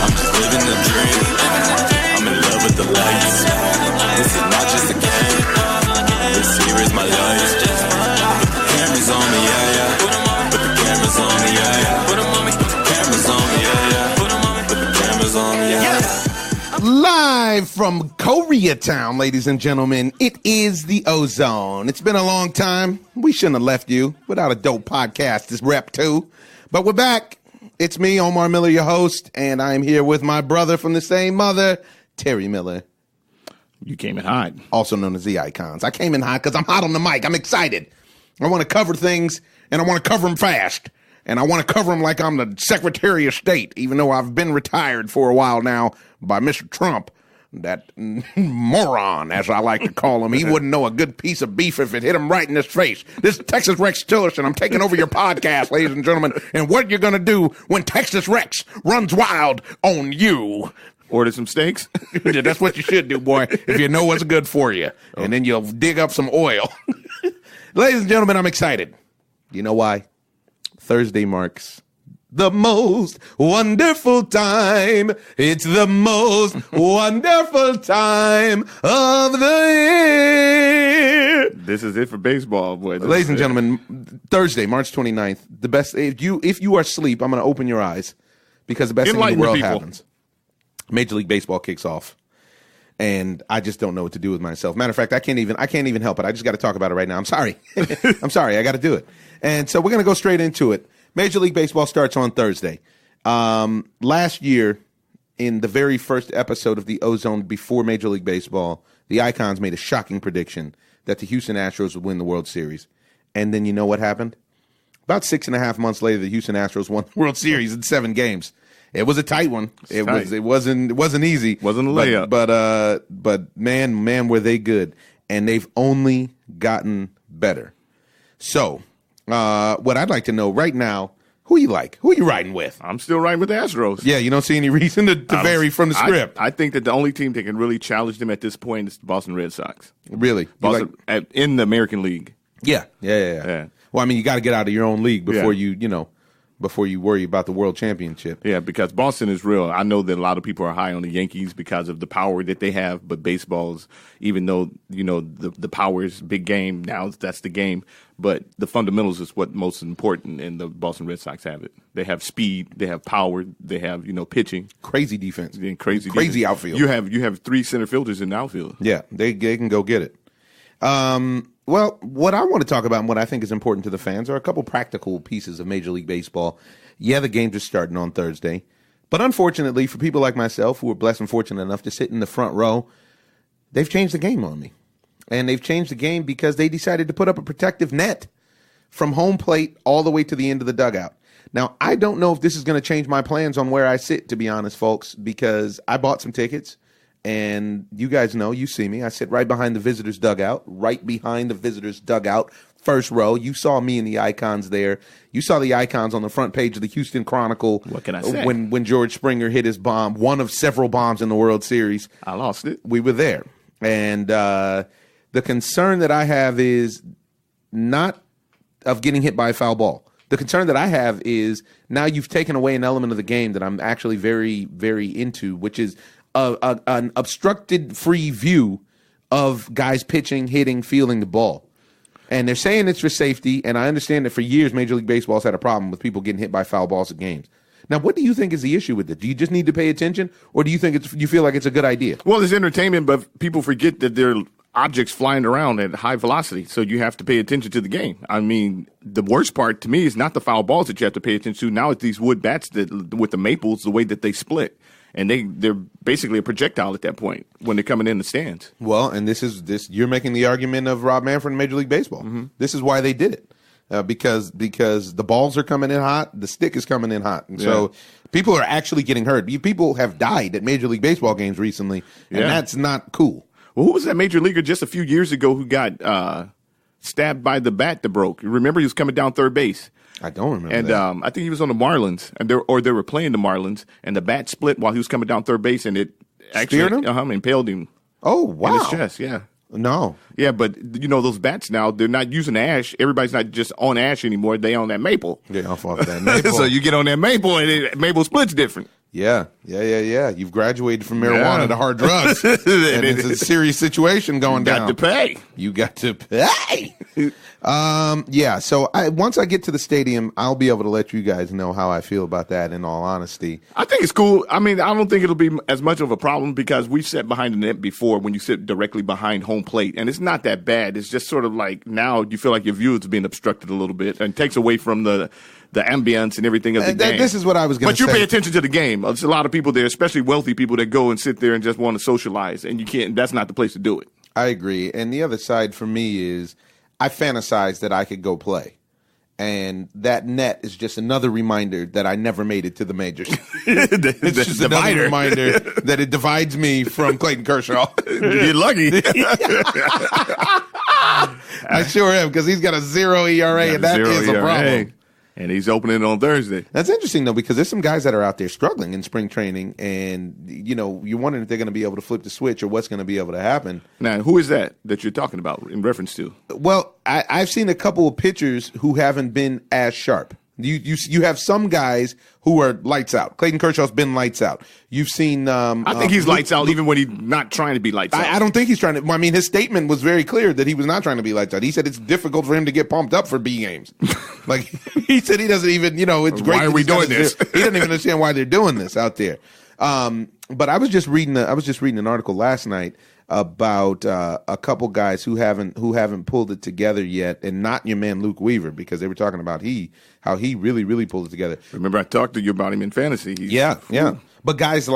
I'm just living the dream. I'm in love with the lights. This is not just a game. This here is my life. Put the cameras on me, yeah, yeah. Put the cameras on me, yeah, yeah. Put the cameras on me, yeah, yeah. Put the cameras on me, yeah, yeah. Live from Koreatown, ladies and gentlemen, it is the OZone. It's been a long time. We shouldn't have left you without a dope podcast, this Rep 2. But we're back. It's me, Omar Miller, your host, and I'm here with my brother from the same mother, Terry Miller. You came in hot. Also known as the Icons. I came in hot because I'm hot on the mic. I'm excited. I want to cover things, and I want to cover them fast. And I want to cover them like I'm the Secretary of State, even though I've been retired for a while now by Mr. Trump, that moron, as I like to call him. He wouldn't know a good piece of beef if it hit him right in his face. This is Texas Rex Tillerson. I'm taking over your podcast, ladies and gentlemen. And what you're going to do when Texas Rex runs wild on you. Order some steaks? That's what you should do, boy, if you know what's good for you. And then you'll dig up some oil. Ladies and gentlemen, I'm excited. You know why? Thursday marks the most wonderful time. It's the most wonderful time of the year. This is it for baseball, boy. Ladies and gentlemen, Thursday, March 29th, the best. If you are asleep, I'm going to open your eyes because the best thing in the world happens. Major League Baseball kicks off. And I just don't know what to do with myself. Matter of fact, I can't even help it. I just got to talk about it right now. I'm sorry. I'm sorry. I got to do it. And so we're going to go straight into it. Major League Baseball starts on Thursday. Last year, in the very first episode of the Ozone before Major League Baseball, the Icons made a shocking prediction that the Houston Astros would win the World Series. And then you know what happened? About 6.5 months later, the Houston Astros won the World Series in 7 games. It was a tight one. It wasn't easy. Wasn't a layup. But man, were they good. And they've only gotten better. So, what I'd like to know right now, who you like? Who are you riding with? I'm still riding with the Astros. Yeah, you don't see any reason to vary from the script. I think that the only team that can really challenge them at this point is the Boston Red Sox. Really? In the American League. Yeah. Well, I mean, you got to get out of your own league before before you worry about the World Championship. Yeah, because Boston is real. I know that a lot of people are high on the Yankees because of the power that they have, but baseball's, even though, the power is big game, now that's the game, but the fundamentals is what most important, and the Boston Red Sox have it. They have speed, they have power, they have, pitching. Crazy defense. And crazy defense. Outfield. You have 3 center fielders in the outfield. Yeah, they can go get it. Well, what I want to talk about and what I think is important to the fans are a couple practical pieces of Major League Baseball. Yeah, the games are starting on Thursday. But unfortunately, for people like myself who are blessed and fortunate enough to sit in the front row, they've changed the game on me. And they've changed the game because they decided to put up a protective net from home plate all the way to the end of the dugout. Now, I don't know if this is going to change my plans on where I sit, to be honest, folks, because I bought some tickets. And you guys know, you see me. I sit right behind the visitors' dugout, first row. You saw me and the Icons there. You saw the Icons on the front page of the Houston Chronicle. What can I say? When George Springer hit his bomb, one of several bombs in the World Series. I lost it. We were there. And the concern that I have is not of getting hit by a foul ball. The concern that I have is now you've taken away an element of the game that I'm actually very, very into, which is an obstructed free view of guys pitching, hitting, fielding the ball. And they're saying it's for safety, and I understand that for years Major League Baseball's had a problem with people getting hit by foul balls at games. Now, what do you think is the issue with it? Do you just need to pay attention, or do you think you feel like it's a good idea? Well, it's entertainment, but people forget that there are objects flying around at high velocity, so you have to pay attention to the game. I mean, the worst part to me is not the foul balls that you have to pay attention to. Now it's these wood bats with the maples, the way that they split. And they're basically a projectile at that point when they're coming in the stands. Well, and this you're making the argument of Rob Manfred in Major League Baseball. Mm-hmm. This is why they did it. Because the balls are coming in hot, the stick is coming in hot. And so people are actually getting hurt. People have died at Major League Baseball games recently, and that's not cool. Well, who was that major leaguer just a few years ago who got stabbed by the bat that broke? Remember, he was coming down third base. I don't remember and, that. I think he was on the Marlins, and they were playing the Marlins, and the bat split while he was coming down third base, and it actually impaled him. Oh, wow. In his chest, yeah. No. Yeah, but, those bats now, they're not using ash. Everybody's not just on ash anymore. They on that maple. Get off that maple. So you get on that maple, and maple split's different. Yeah. You've graduated from marijuana to hard drugs. And it's a serious situation going down. You got to pay. So once I get to the stadium, I'll be able to let you guys know how I feel about that, in all honesty. I think it's cool. I mean, I don't think it'll be as much of a problem because we've sat behind the net before when you sit directly behind home plate, and it's not that bad. It's just sort of like now you feel like your view is being obstructed a little bit and takes away from the ambience and everything of the game. This is what I was going to say. But you pay attention to the game. There's a lot of people there, especially wealthy people, that go and sit there and just want to socialize, and you can't. That's not the place to do it. I agree. And the other side for me is I fantasize that I could go play. And that net is just another reminder that I never made it to the majors. It's just another reminder that it divides me from Clayton Kershaw. You're lucky. I sure am, because he's got a 0 ERA, and that is a problem. And he's opening on Thursday. That's interesting, though, because there's some guys that are out there struggling in spring training, and, you're wondering if they're going to be able to flip the switch or what's going to be able to happen. Now, who is that you're talking about in reference to? Well, I've seen a couple of pitchers who haven't been as sharp. You have some guys who are lights out. Clayton Kershaw's been lights out. You've seen. I think he's lights out even when he's not trying to be lights out. I don't think he's trying to. I mean, his statement was very clear that he was not trying to be lights out. He said it's difficult for him to get pumped up for B games. Like he said, he doesn't even. It's great. Why are we doing this? He doesn't even understand why they're doing this out there. But I was just reading. I was just reading an article last night about a couple guys who haven't pulled it together yet, and not your man Luke Weaver, because they were talking about how he really pulled it together. Remember, I talked to you about him in fantasy. Yeah. But guys who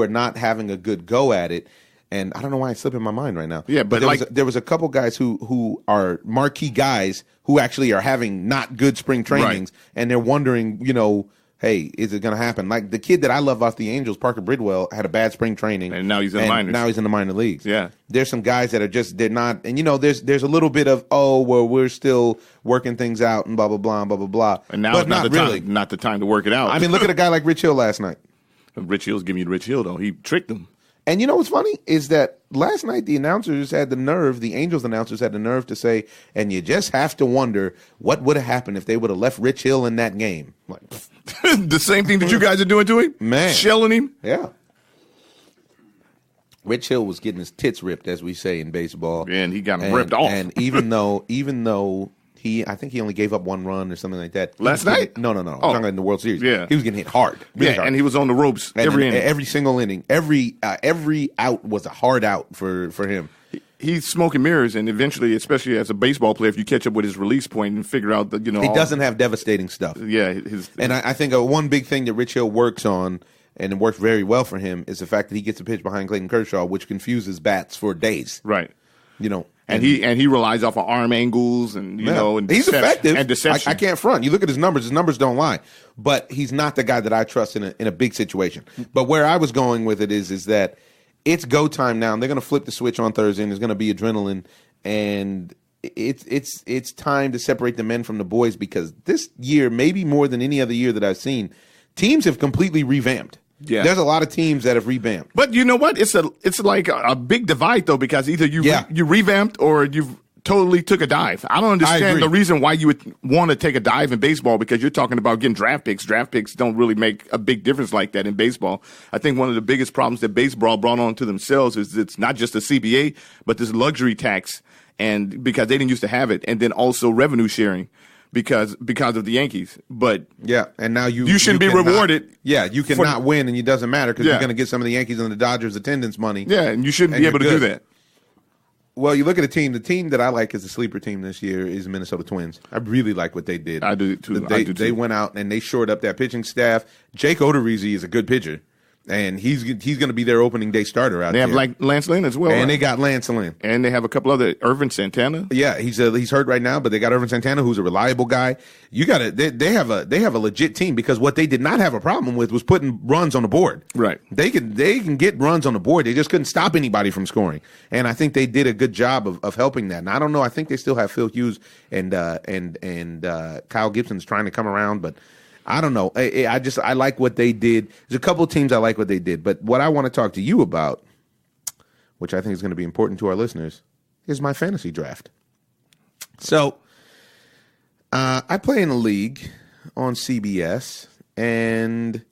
are not having a good go at it, and I don't know why it's slipping my mind right now. Yeah, but there was a couple guys who are marquee guys who actually are having not good spring trainings, right. And they're wondering, hey, is it going to happen? Like the kid that I love off the Angels, Parker Bridwell, had a bad spring training, and now he's in the minors. Now he's in the minor leagues. Yeah, there's some guys that are they're not, and there's a little bit of we're still working things out and blah blah blah and blah blah blah. And now it's not the time to work it out. I mean, look at a guy like Rich Hill last night. Rich Hill's giving you Rich Hill though. He tricked him. And what's funny is that last night the Angels announcers had the nerve to say, and you just have to wonder what would have happened if they would have left Rich Hill in that game. Like the same thing that you guys are doing to him? Man. Shelling him? Yeah. Rich Hill was getting his tits ripped, as we say in baseball. Yeah, and he got ripped off. And even though I think he only gave up one run or something like that. Last night? No. I'm talking about in the World Series. Yeah. He was getting hit hard. Really hard. And he was on the ropes every inning. Every single inning. Every out was a hard out for him. He's smoking mirrors, and eventually, especially as a baseball player, if you catch up with his release point and figure out that, he doesn't have devastating stuff. Yeah. And I think one big thing that Rich Hill works on, and it works very well for him, is the fact that he gets a pitch behind Clayton Kershaw, which confuses bats for days. Right. And he relies off of arm angles and and he's effective and deception. I can't front. You look at his numbers don't lie. But he's not the guy that I trust in a big situation. But where I was going with it is that it's go time now, and they're going to flip the switch on Thursday, and there's going to be adrenaline, and it's time to separate the men from the boys, because this year, maybe more than any other year that I've seen, teams have completely revamped. Yeah. There's a lot of teams that have revamped. But you know what? It's like a big divide, though, because either you revamped or you've totally took a dive. I don't understand the reason why you would want to take a dive in baseball, because you're talking about getting draft picks. Draft picks don't really make a big difference like that in baseball. I think one of the biggest problems that baseball brought on to themselves is it's not just the CBA, but this luxury tax, and because they didn't used to have it, and then also revenue sharing. Because of the Yankees, but and now you shouldn't be rewarded. You cannot win, and it doesn't matter because you're going to get some of the Yankees and the Dodgers attendance money. Yeah, and you shouldn't be able to do that. Well, you look at the team that I like as a sleeper team this year is the Minnesota Twins. I really like what they did. I do too. They went out and they shored up that pitching staff. Jake Odorizzi is a good pitcher. And he's going to be their opening day starter out there. They have Lance Lynn as well. And they got Lance Lynn. And they have a couple other, Irvin Santana. Yeah, he's hurt right now, but they got Irvin Santana, who's a reliable guy. They have a legit team, because what they did not have a problem with was putting runs on the board. Right. They can get runs on the board. They just couldn't stop anybody from scoring. And I think they did a good job of helping that. And I don't know, I think they still have Phil Hughes and Kyle Gibson's trying to come around, but I don't know. I like what they did. There's a couple of teams I like what they did, but what I want to talk to you about, which I think is going to be important to our listeners, is my fantasy draft. So I play in a league on CBS, and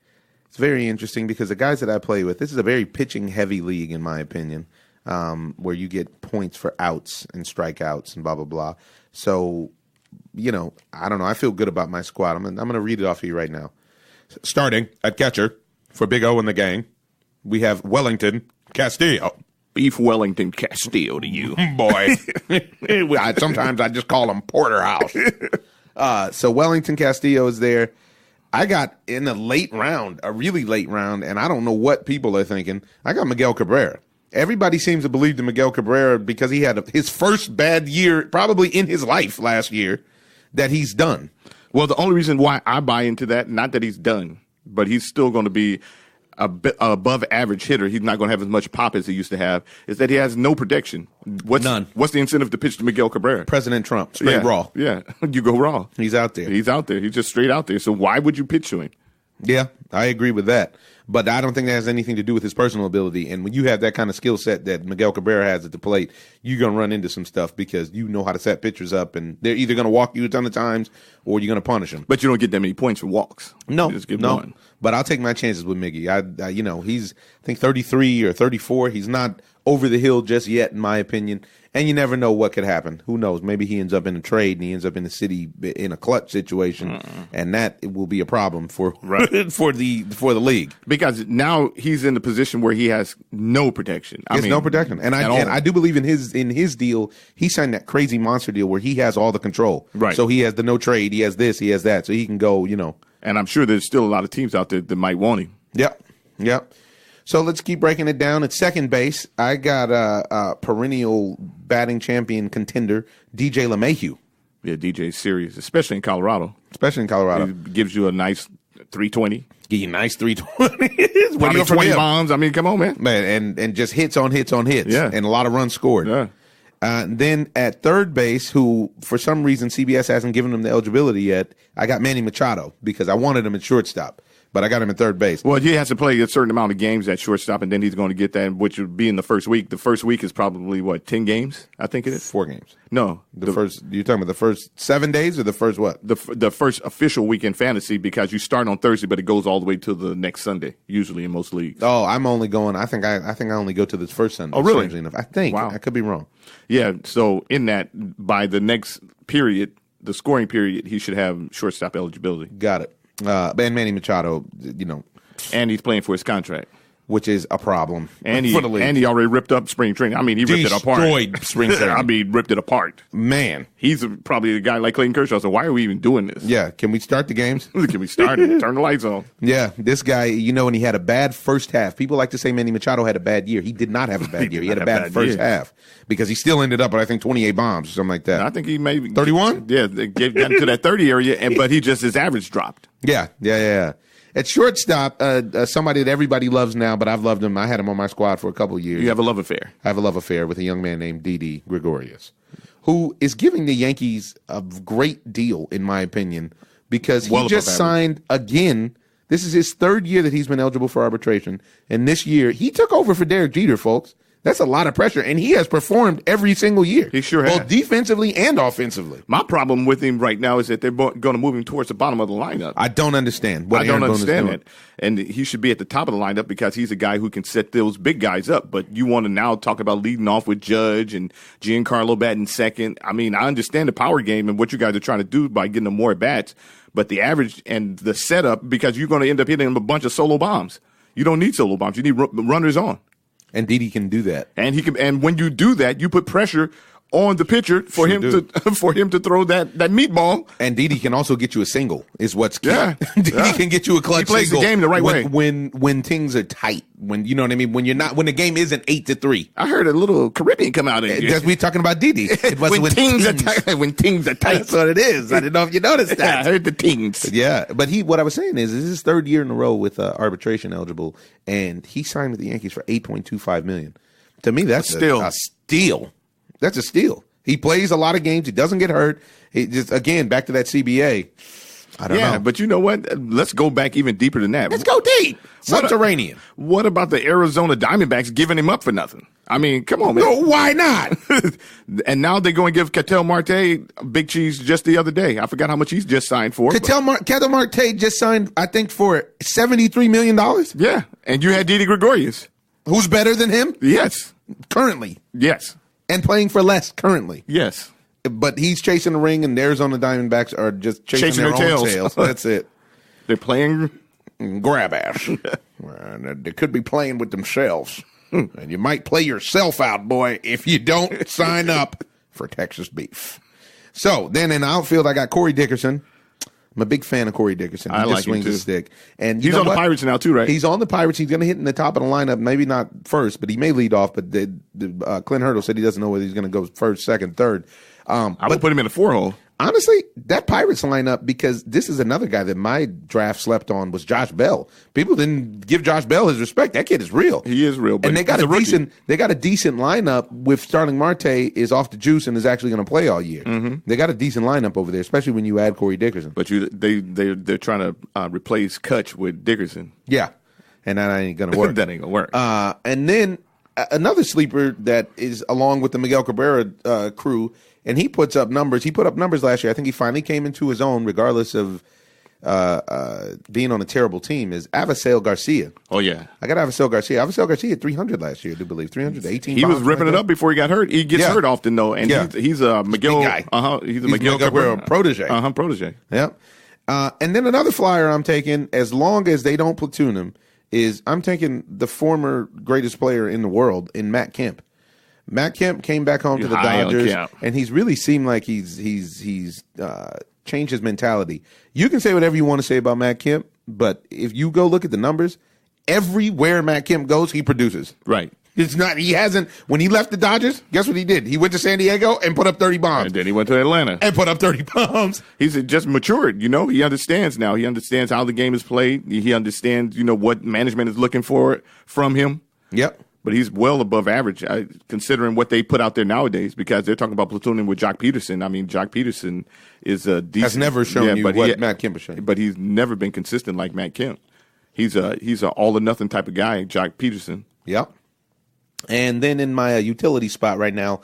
it's very interesting because the guys that I play with, this is a very pitching-heavy league, in my opinion, where you get points for outs and strikeouts and blah, blah, blah. So, I don't know. I feel good about my squad. I'm going to read it off to you right now. Starting at catcher for Big O and the gang, we have Wellington Castillo. Beef Wellington Castillo to you. Boy. Sometimes I just call him Porterhouse. So Wellington Castillo is there. I got in a really late round, and I don't know what people are thinking. I got Miguel Cabrera. Everybody seems to believe in Miguel Cabrera because he had his first bad year probably in his life last year that he's done. Well, the only reason why I buy into that, not that he's done, but he's still going to be a bit above average hitter. He's not going to have as much pop as he used to have. Is that he has no protection? None. What's the incentive to pitch to Miguel Cabrera? President Trump, straight raw. Yeah, you go raw. He's out there. He's just straight out there. So why would you pitch to him? Yeah, I agree with that. But I don't think that has anything to do with his personal ability. And when you have that kind of skill set that Miguel Cabrera has at the plate, you're going to run into some stuff because you know how to set pitchers up, and they're either going to walk you a ton of times or you're going to punish them. But you don't get that many points for walks. No, just give no. one. But I'll take my chances with Miggy. He's I think 33 or 34. He's not over the hill just yet, in my opinion. And you never know what could happen. Who knows? Maybe he ends up in a trade and he ends up in the city in a clutch situation, and that will be a problem for for the league. Because now he's in the position where he has no protection. No protection, and I do believe in his deal. He signed that crazy monster deal where he has all the control. Right. So he has the no trade. He has this. He has that. So he can go. And I'm sure there's still a lot of teams out there that might want him. Yep. So let's keep breaking it down. At second base, I got a perennial batting champion contender, DJ LeMahieu. Yeah, DJ's serious, especially in Colorado. He gives you a nice 320. Give you a nice 320. Probably 20 bombs. I mean, come on, man. And just hits on hits on hits. Yeah. And a lot of runs scored. Yeah. Then at third base, who for some reason CBS hasn't given him the eligibility yet, I got Manny Machado because I wanted him at shortstop. But I got him at third base. Well, he has to play a certain amount of games at shortstop, and then he's going to get that, which would be in the first week. The first week is probably, 10 games, I think it is? 4 games. No. You're talking about the first 7 days or the first what? The first official week in fantasy, because you start on Thursday, but it goes all the way to the next Sunday, usually in most leagues. Oh, I'm only going, I think I only go to this first Sunday. Oh, really? Strangely enough. I think. Wow. I could be wrong. Yeah, so in that, by the next period, the scoring period, he should have shortstop eligibility. Got it. And Manny Machado, And he's playing for his contract. Which is a problem for the league. And he already ripped up spring training. I mean, he ripped it apart. Destroyed spring training. Ripped it apart. Man. He's probably a guy like Clayton Kershaw. So why are we even doing this? Yeah. Can we start the games? Can we start it? Turn the lights on. Yeah. This guy, and he had a bad first half. People like to say Manny Machado had a bad year. He did not have a bad year. He had a bad first half because he still ended up at, I think, 28 bombs or something like that. I think he maybe 31? Yeah. Got into that 30 area, but his average dropped. Yeah. At shortstop, somebody that everybody loves now, but I've loved him. I had him on my squad for a couple of years. You have a love affair. I have a love affair with a young man named Didi Gregorius, who is giving the Yankees a great deal, in my opinion, because he just signed again. This is his third year that he's been eligible for arbitration, and this year he took over for Derek Jeter, folks. That's a lot of pressure, and he has performed every single year. He sure has. Both defensively and offensively. My problem with him right now is that they're going to move him towards the bottom of the lineup. I don't understand what Aaron Boone is doing. It. And he should be at the top of the lineup because he's a guy who can set those big guys up. But you want to now talk about leading off with Judge and Giancarlo batting second. I mean, I understand the power game and what you guys are trying to do by getting them more at-bats, but the average and the setup, because you're going to end up hitting them a bunch of solo bombs. You don't need solo bombs. You need runners on. And Didi can do that. And he can. And when you do that, you put pressure on the pitcher for him to throw that meatball. And Didi can also get you a single. Is what's key. Yeah. Didi can get you a clutch. He plays single the game the right way when things are tight. When you know what I mean. When the game isn't 8-3. I heard a little Caribbean come out in here. We talking about Didi. It was when things are tight. When things are tight. That's what it is. I didn't know if you noticed that. I heard the tings. Yeah, but what I was saying is his third year in a row with arbitration eligible, and he signed with the Yankees for $8.25 million. To me, that's a steal. That's a steal. He plays a lot of games. He doesn't get hurt. He just, again, back to that CBA. I don't know. But you know what? Let's go back even deeper than that. Let's go deep. Subterranean. What about the Arizona Diamondbacks giving him up for nothing? I mean, come on, man. No, why not? And now they're going to give Ketel Marte big cheese just the other day. I forgot how much he's just signed for. Ketel Marte just signed, I think, for $73 million. Yeah. And you had Didi Gregorius. Who's better than him? Yes. Currently. Yes. And playing for less currently. Yes. But he's chasing the ring, and the Arizona Diamondbacks are just chasing their own tails. That's it. They're playing grab ass. They could be playing with themselves. And you might play yourself out, boy, if you don't sign up for Texas beef. So then in the outfield, I got Corey Dickerson. I'm a big fan of Corey Dickerson. He just swings his stick. And he's on the Pirates now, too, right? He's on the Pirates. He's going to hit in the top of the lineup. Maybe not first, but he may lead off. But Clint Hurdle said he doesn't know whether he's going to go first, second, third. I would put him in the 4-hole. Honestly, that Pirates lineup, because this is another guy that my draft slept on, was Josh Bell. People didn't give Josh Bell his respect. That kid is real. He is real. But and they got a decent lineup with Starling Marte is off the juice and is actually going to play all year. Mm-hmm. They got a decent lineup over there, especially when you add Corey Dickerson. But they're trying to replace Kutch with Dickerson. Yeah, and that ain't going to work. That ain't going to work. And then another sleeper that is along with the Miguel Cabrera crew. And he puts up numbers. He put up numbers last year. I think he finally came into his own, regardless of being on a terrible team, is Avisail Garcia. Oh, yeah. I got Avisail Garcia. Avisail Garcia had 300 last year, I do believe. 318. He was ripping it up before he got hurt. He gets hurt often, though. And he's a Miguel guy. He's a Miguel Cabrera protege. Protege. Yep. And then another flyer I'm taking, as long as they don't platoon him, is I'm taking the former greatest player in the world in Matt Kemp. Matt Kemp came back home to the Dodgers, and he's really seemed like he's changed his mentality. You can say whatever you want to say about Matt Kemp, but if you go look at the numbers, everywhere Matt Kemp goes, he produces. Right. It's not. He hasn't. When he left the Dodgers, guess what he did? He went to San Diego and put up 30 bombs. And then he went to Atlanta and put up 30 bombs. He's just matured. You know, he understands now. He understands how the game is played. He understands, what management is looking for from him. Yep. But he's well above average, considering what they put out there nowadays, because they're talking about platooning with Jock Peterson. I mean, Jock Peterson is a decent. Has never shown you what Matt Kemp has shown. But he's never been consistent like Matt Kemp. He's a all or nothing type of guy, Jock Peterson. Yep. And then in my utility spot right now,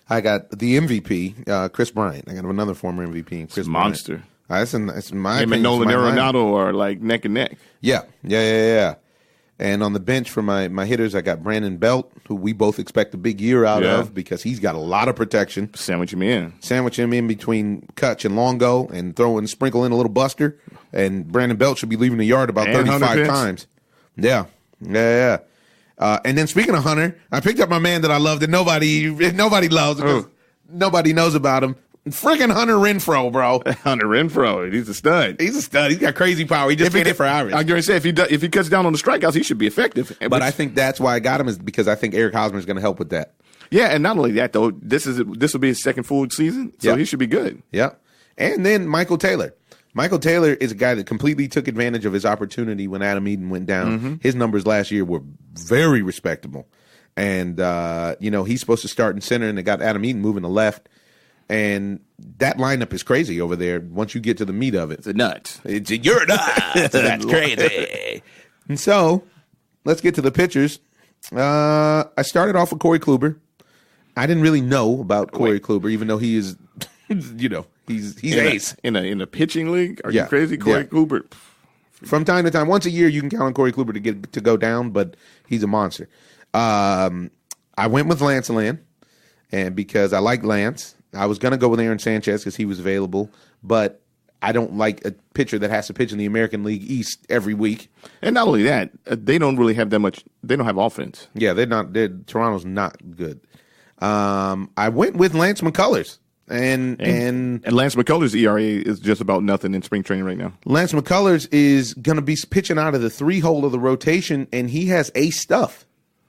I got the MVP, Chris Bryant. I got another former MVP, Chris Bryant. Monster. That's my him and Nolan Arenado are like neck and neck. Yeah. And on the bench for my hitters, I got Brandon Belt, who we both expect a big year out of because he's got a lot of protection. Sandwich him in between Kutch and Longo and sprinkle in a little buster. And Brandon Belt should be leaving the yard about 35 times. Yeah. And then speaking of Hunter, I picked up my man that I love that nobody loves because nobody knows about him. Freaking Hunter Renfroe, bro. Hunter Renfroe, he's a stud. He's got crazy power. He just can't hit for average. I'm going to say if he cuts down on the strikeouts, he should be effective. But I think that's why I got him, is because I think Eric Hosmer is going to help with that. Yeah, and not only that though, this will be his second full season, so he should be good. Yeah, and then Michael Taylor. Michael Taylor is a guy that completely took advantage of his opportunity when Adam Eaton went down. Mm-hmm. His numbers last year were very respectable, and he's supposed to start in center, and they got Adam Eaton moving to left. And that lineup is crazy over there once you get to the meat of it. It's a nut. You're nuts. That's crazy. And so, let's get to the pitchers. I started off with Corey Kluber. I didn't really know about Corey Kluber, even though he is, he's ace. In a pitching league? Are you crazy? Corey Kluber? From time to time. Once a year, you can count on Corey Kluber to go down, but he's a monster. I went with Lance Lynn, and because I like Lance. I was going to go with Aaron Sanchez because he was available, but I don't like a pitcher that has to pitch in the American League East every week. And not only that, they don't really have that much. They don't have offense. Yeah, Toronto's not good. I went with Lance McCullers. And Lance McCullers' ERA is just about nothing in spring training right now. Lance McCullers is going to be pitching out of the 3-hole of the rotation, and he has ace stuff.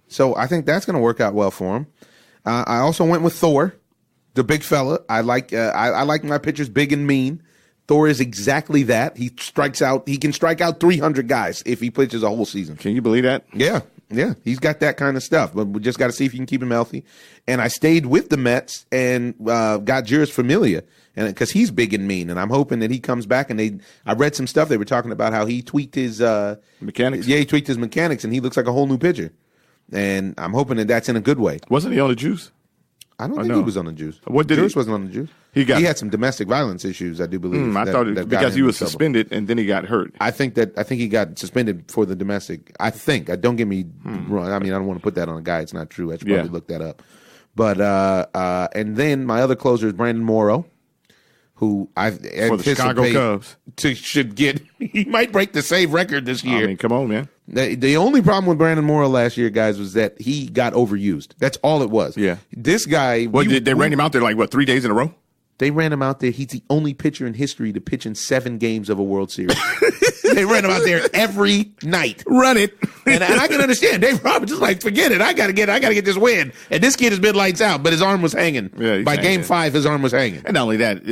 So I think that's going to work out well for him. I also went with Thor. The big fella. I like my pitchers big and mean. Thor is exactly that. He strikes out. He can strike out 300 guys if he pitches a whole season. Can you believe that? Yeah. Yeah, he's got that kind of stuff, but we just got to see if you can keep him healthy. And I stayed with the Mets and got Juris Familia, and because he's big and mean, and I'm hoping that he comes back. And I read some stuff they were talking about how he tweaked his mechanics. Yeah, he tweaked his mechanics, and he looks like a whole new pitcher. And I'm hoping that that's in a good way. Wasn't he on the juice? I don't think he was on the juice. What did Juris wasn't on the juice. He had some domestic violence issues, I do believe. I thought it because he was suspended and then he got hurt. I think he got suspended for the domestic. I think. Don't get me wrong. I mean, I don't want to put that on a guy. It's not true. I should probably look that up. But and then my other closer is Brandon Morrow, who I for the Chicago Cubs should get. He might break the save record this year. I mean, come on, man. The only problem with Brandon Morrow last year, guys, was that he got overused. That's all it was. Yeah. This guy. They ran him out there like 3 days in a row? They ran him out there. He's the only pitcher in history to pitch in 7 games of a World Series. They ran him out there every night. Run it. And I can understand. Dave Roberts is like, forget it. I gotta get this win. And this kid has been lights out, but his arm was hanging. Yeah, by game 5, his arm was hanging. And not only that,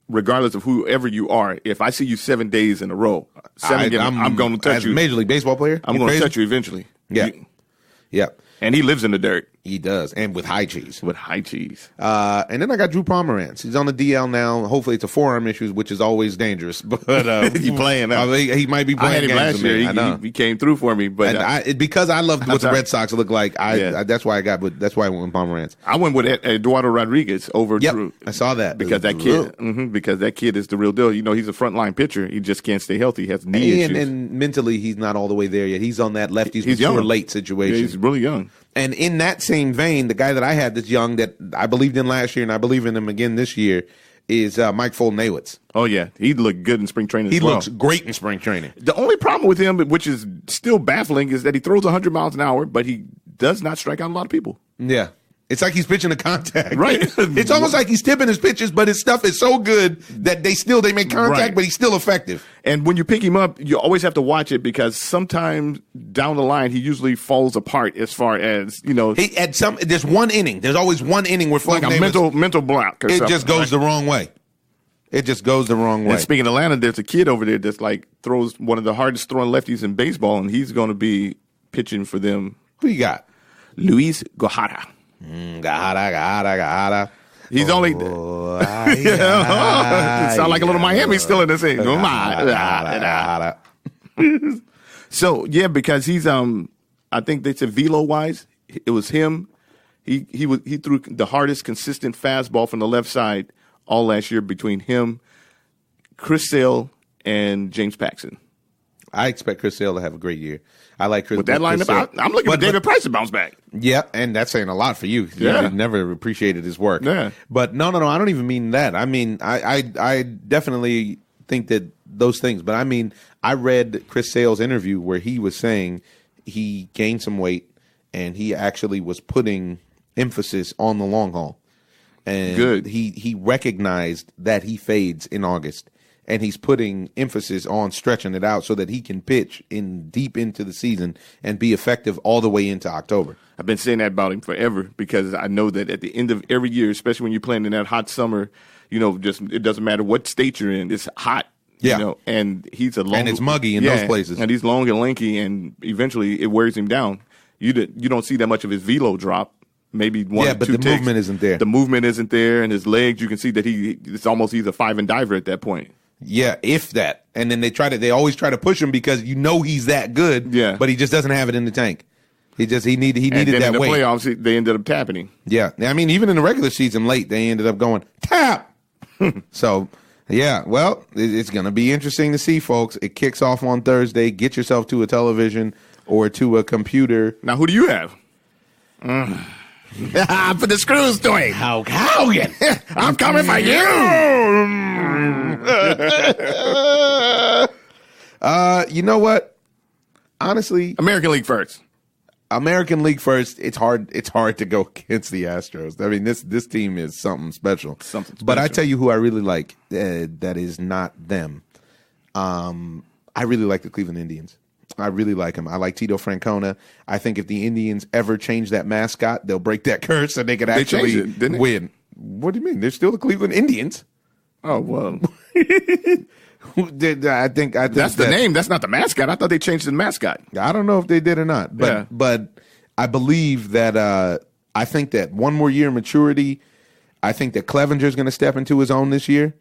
regardless of whoever you are, if I see you 7 days in a row, I'm going to touch you. As a Major League Baseball player, I'm going to touch you eventually. Yeah. Yeah. And he lives in the dirt. He does, and with high cheese. With high cheese. And then I got Drew Pomeranz. He's on the DL now. Hopefully it's a forearm issue, which is always dangerous. But he playing now. He might be playing. I had him last year. He came through for me. But because I love what the Red Sox look like, that's why I went with Pomeranz. I went with Eduardo Rodriguez over Drew. I saw that. Because that kid is the real deal. You know, he's a frontline pitcher. He just can't stay healthy. He has knee issues. And mentally, he's not all the way there yet. He's on that lefties he's before late situation. Yeah, he's really young. And in that same vein, the guy that I had that's young that I believed in last year and I believe in him again this year is Mike Fulton-Nawitz. Oh, yeah. He looked good in spring training He looks great in spring training. The only problem with him, which is still baffling, is that he throws 100 miles an hour, but he does not strike out a lot of people. Yeah. It's like he's pitching a contact. Right. It's almost like he's tipping his pitches, but his stuff is so good that they make contact, but he's still effective. And when you pick him up, you always have to watch it because sometimes down the line, he usually falls apart as far as, you know. There's one inning. There's always one inning where like a mental block. It just goes the wrong way. It just goes the wrong way. And speaking of Atlanta, there's a kid over there that's like throws one of the hardest throwing lefties in baseball, and he's going to be pitching for them. Who you got? Luis Guajara. Gahara. He's only. It sounds like a little Miami still in this thing. So yeah, because he's I think they said velo wise, it was him. He threw the hardest consistent fastball from the left side all last year between him, Chris Sale, and James Paxton. I expect Chris Sale to have a great year. I like Chris. With that lineup, I'm looking for David Price to bounce back. Yeah, and that's saying a lot for you. Yeah. You never appreciated his work. Yeah. But no, I don't even mean that. I mean, I definitely think that those things. But I mean, I read Chris Sale's interview where he was saying he gained some weight and he actually was putting emphasis on the long haul. And good. He recognized that he fades in August. And he's putting emphasis on stretching it out so that he can pitch in deep into the season and be effective all the way into October. I've been saying that about him forever because I know that at the end of every year, especially when you're playing in that hot summer, you know, just it doesn't matter what state you're in, it's hot. Yeah. You know, and he's a long, and it's muggy in those places. And he's long and lanky, and eventually it wears him down. You don't see that much of his velo drop. Maybe one or two but the movement isn't there. The movement isn't there, and his legs, you can see that it's almost he's a 5-and-diver at that point. Yeah, if that. And then they always try to push him because you know he's that good. Yeah. But he just doesn't have it in the tank. He needed and then that in the weight. Playoffs, they ended up tapping him. Yeah. I mean, even in the regular season late, they ended up going tap. So, yeah. Well, it's going to be interesting to see, folks. It kicks off on Thursday. Get yourself to a television or to a computer. Now, who do you have? For the screws doing. Hogan. I'm coming for you. You know what? Honestly, American League first. It's hard to go against the Astros. I mean, this team is something special. But I tell you who I really like that is not them. I really like the Cleveland Indians. I really like him. I like Tito Francona. I think if the Indians ever change that mascot, they'll break that curse and they could actually win. What do you mean? They're still the Cleveland Indians. Oh, well. I think that's the name. That's not the mascot. I thought they changed the mascot. I don't know if they did or not, but I believe that I think that one more year of maturity. I think that Clevenger's going to step into his own this year.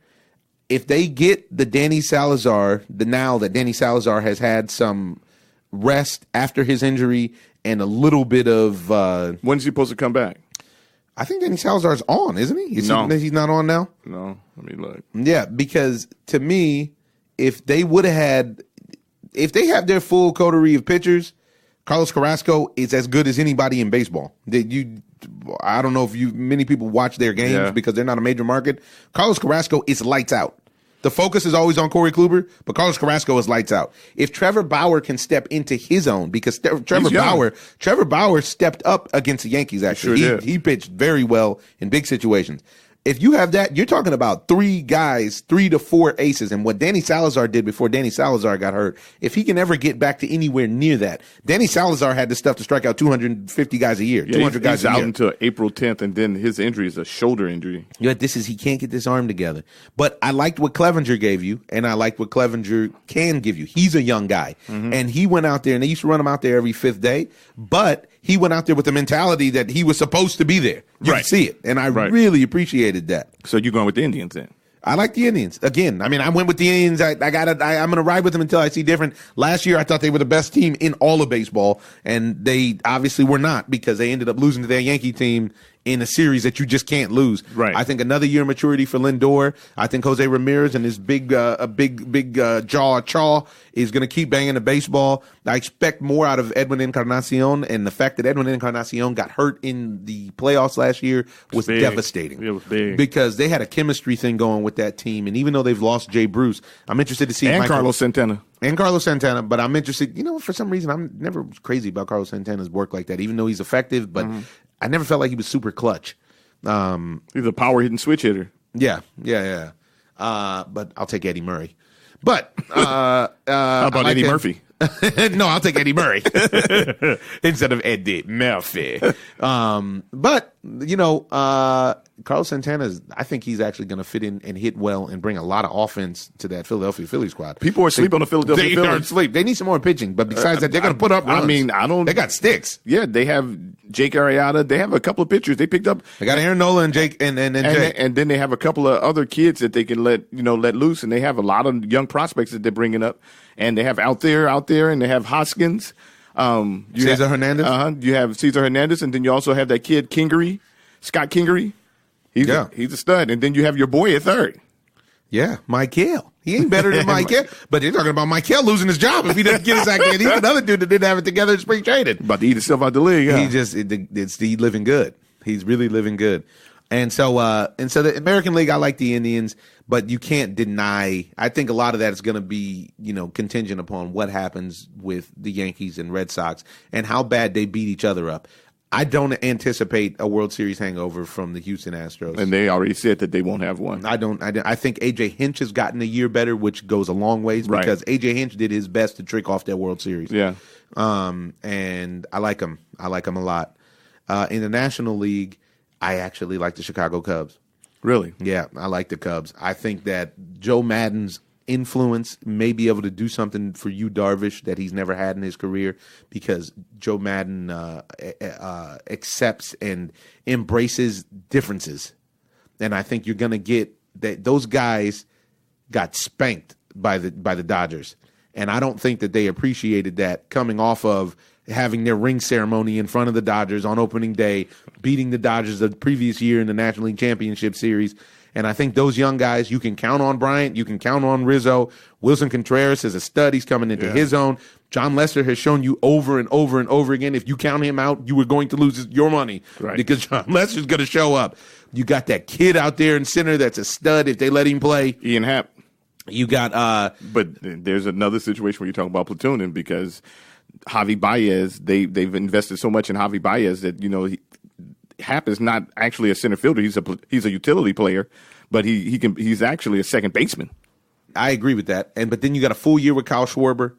If they get the Danny Salazar, now that Danny Salazar has had some rest after his injury and a little bit of when's he supposed to come back? I think Danny Salazar's on, isn't he? He's not on now? No. Let me look. Yeah, because to me, if they have their full coterie of pitchers, Carlos Carrasco is as good as anybody in baseball. I don't know if many people watch their games because they're not a major market. Carlos Carrasco is lights out. The focus is always on Corey Kluber, but Carlos Carrasco is lights out. If Trevor Bauer can step into his own, because Trevor Bauer stepped up against the Yankees, actually. He pitched very well in big situations. If you have that, you're talking about 3 to 4 aces. And what Danny Salazar did before Danny Salazar got hurt, if he can ever get back to anywhere near that, Danny Salazar had the stuff to strike out 250 guys a year, 200 guys a year. He's out until April 10th, and then his injury is a shoulder injury. Yeah, he can't get this arm together. But I liked what Clevenger gave you, and I liked what Clevenger can give you. He's a young guy. Mm-hmm. And he went out there, and they used to run him out there every 5th day, but he went out there with the mentality that he was supposed to be there. You can see it, and I really appreciated that. So you're going with the Indians then? I like the Indians. Again, I mean, I went with the Indians. I'm going to ride with them until I see different. Last year, I thought they were the best team in all of baseball, and they obviously were not because they ended up losing to their Yankee team in a series that you just can't lose. Right. I think another year of maturity for Lindor. I think Jose Ramirez and his big jaw chaw is going to keep banging the baseball. I expect more out of Edwin Encarnacion, and the fact that Edwin Encarnacion got hurt in the playoffs last year was devastating. It was big. Because they had a chemistry thing going with that team, and even though they've lost Jay Bruce, I'm interested to see Carlos Santana. And Carlos Santana, but I'm interested. For some reason, I'm never crazy about Carlos Santana's work like that, even though he's effective, but I never felt like he was super clutch. He's a power hitting switch hitter. Yeah. But I'll take Eddie Murray. But how about Eddie Murphy? No, I'll take Eddie Murray instead of Eddie Murphy. But Carlos Santana, I think he's actually going to fit in and hit well and bring a lot of offense to that Philadelphia Phillies squad. People are asleep on the Philadelphia Phillies. They are asleep. They need some more pitching, but besides that, they're going to put up runs. I mean, They got sticks. Yeah, they have Jake Arrieta. They have a couple of pitchers they picked up. They got Aaron Nola and Jake and Jake. And then they have a couple of other kids that they can let loose, and they have a lot of young prospects that they're bringing up. And they have out there, and they have Hoskins. Cesar Hernandez. You have Cesar Hernandez, and then you also have that kid Scott Kingery. He's a stud. And then you have your boy at third. Yeah, Michael. He ain't better than Michael. But they're talking about Michael losing his job if he doesn't get his act in. He's another dude that didn't have it together in spring training. About to eat himself out the league. Huh? He's living good. He's really living good. And so the American League, I like the Indians, but you can't deny. I think a lot of that is going to be, contingent upon what happens with the Yankees and Red Sox and how bad they beat each other up. I don't anticipate a World Series hangover from the Houston Astros. And they already said that they won't have one. I think A.J. Hinch has gotten a year better, which goes a long ways because A.J. Hinch did his best to trick off that World Series. Yeah. And I like him. I like him a lot. In the National League, I actually like the Chicago Cubs. Really? Yeah, I like the Cubs. I think that Joe Madden's influence may be able to do something for Yu Darvish that he's never had in his career because Joe Madden accepts and embraces differences. And I think you're going to get that those guys got spanked by the Dodgers. And I don't think that they appreciated that coming off of having their ring ceremony in front of the Dodgers on opening day, beating the Dodgers the previous year in the National League Championship Series. And I think those young guys, you can count on Bryant, you can count on Rizzo. Wilson Contreras is a stud. He's coming into his own. John Lester has shown you over and over and over again, if you count him out, you were going to lose your money because John Lester's going to show up. You got that kid out there in center that's a stud if they let him play. Ian Happ. You got but there's another situation where you talk about platooning because Javi Baez, they've invested so much in Javi Baez that Happ is not actually a center fielder. He's a utility player, but he's actually a second baseman. I agree with that. But then you got a full year with Kyle Schwarber.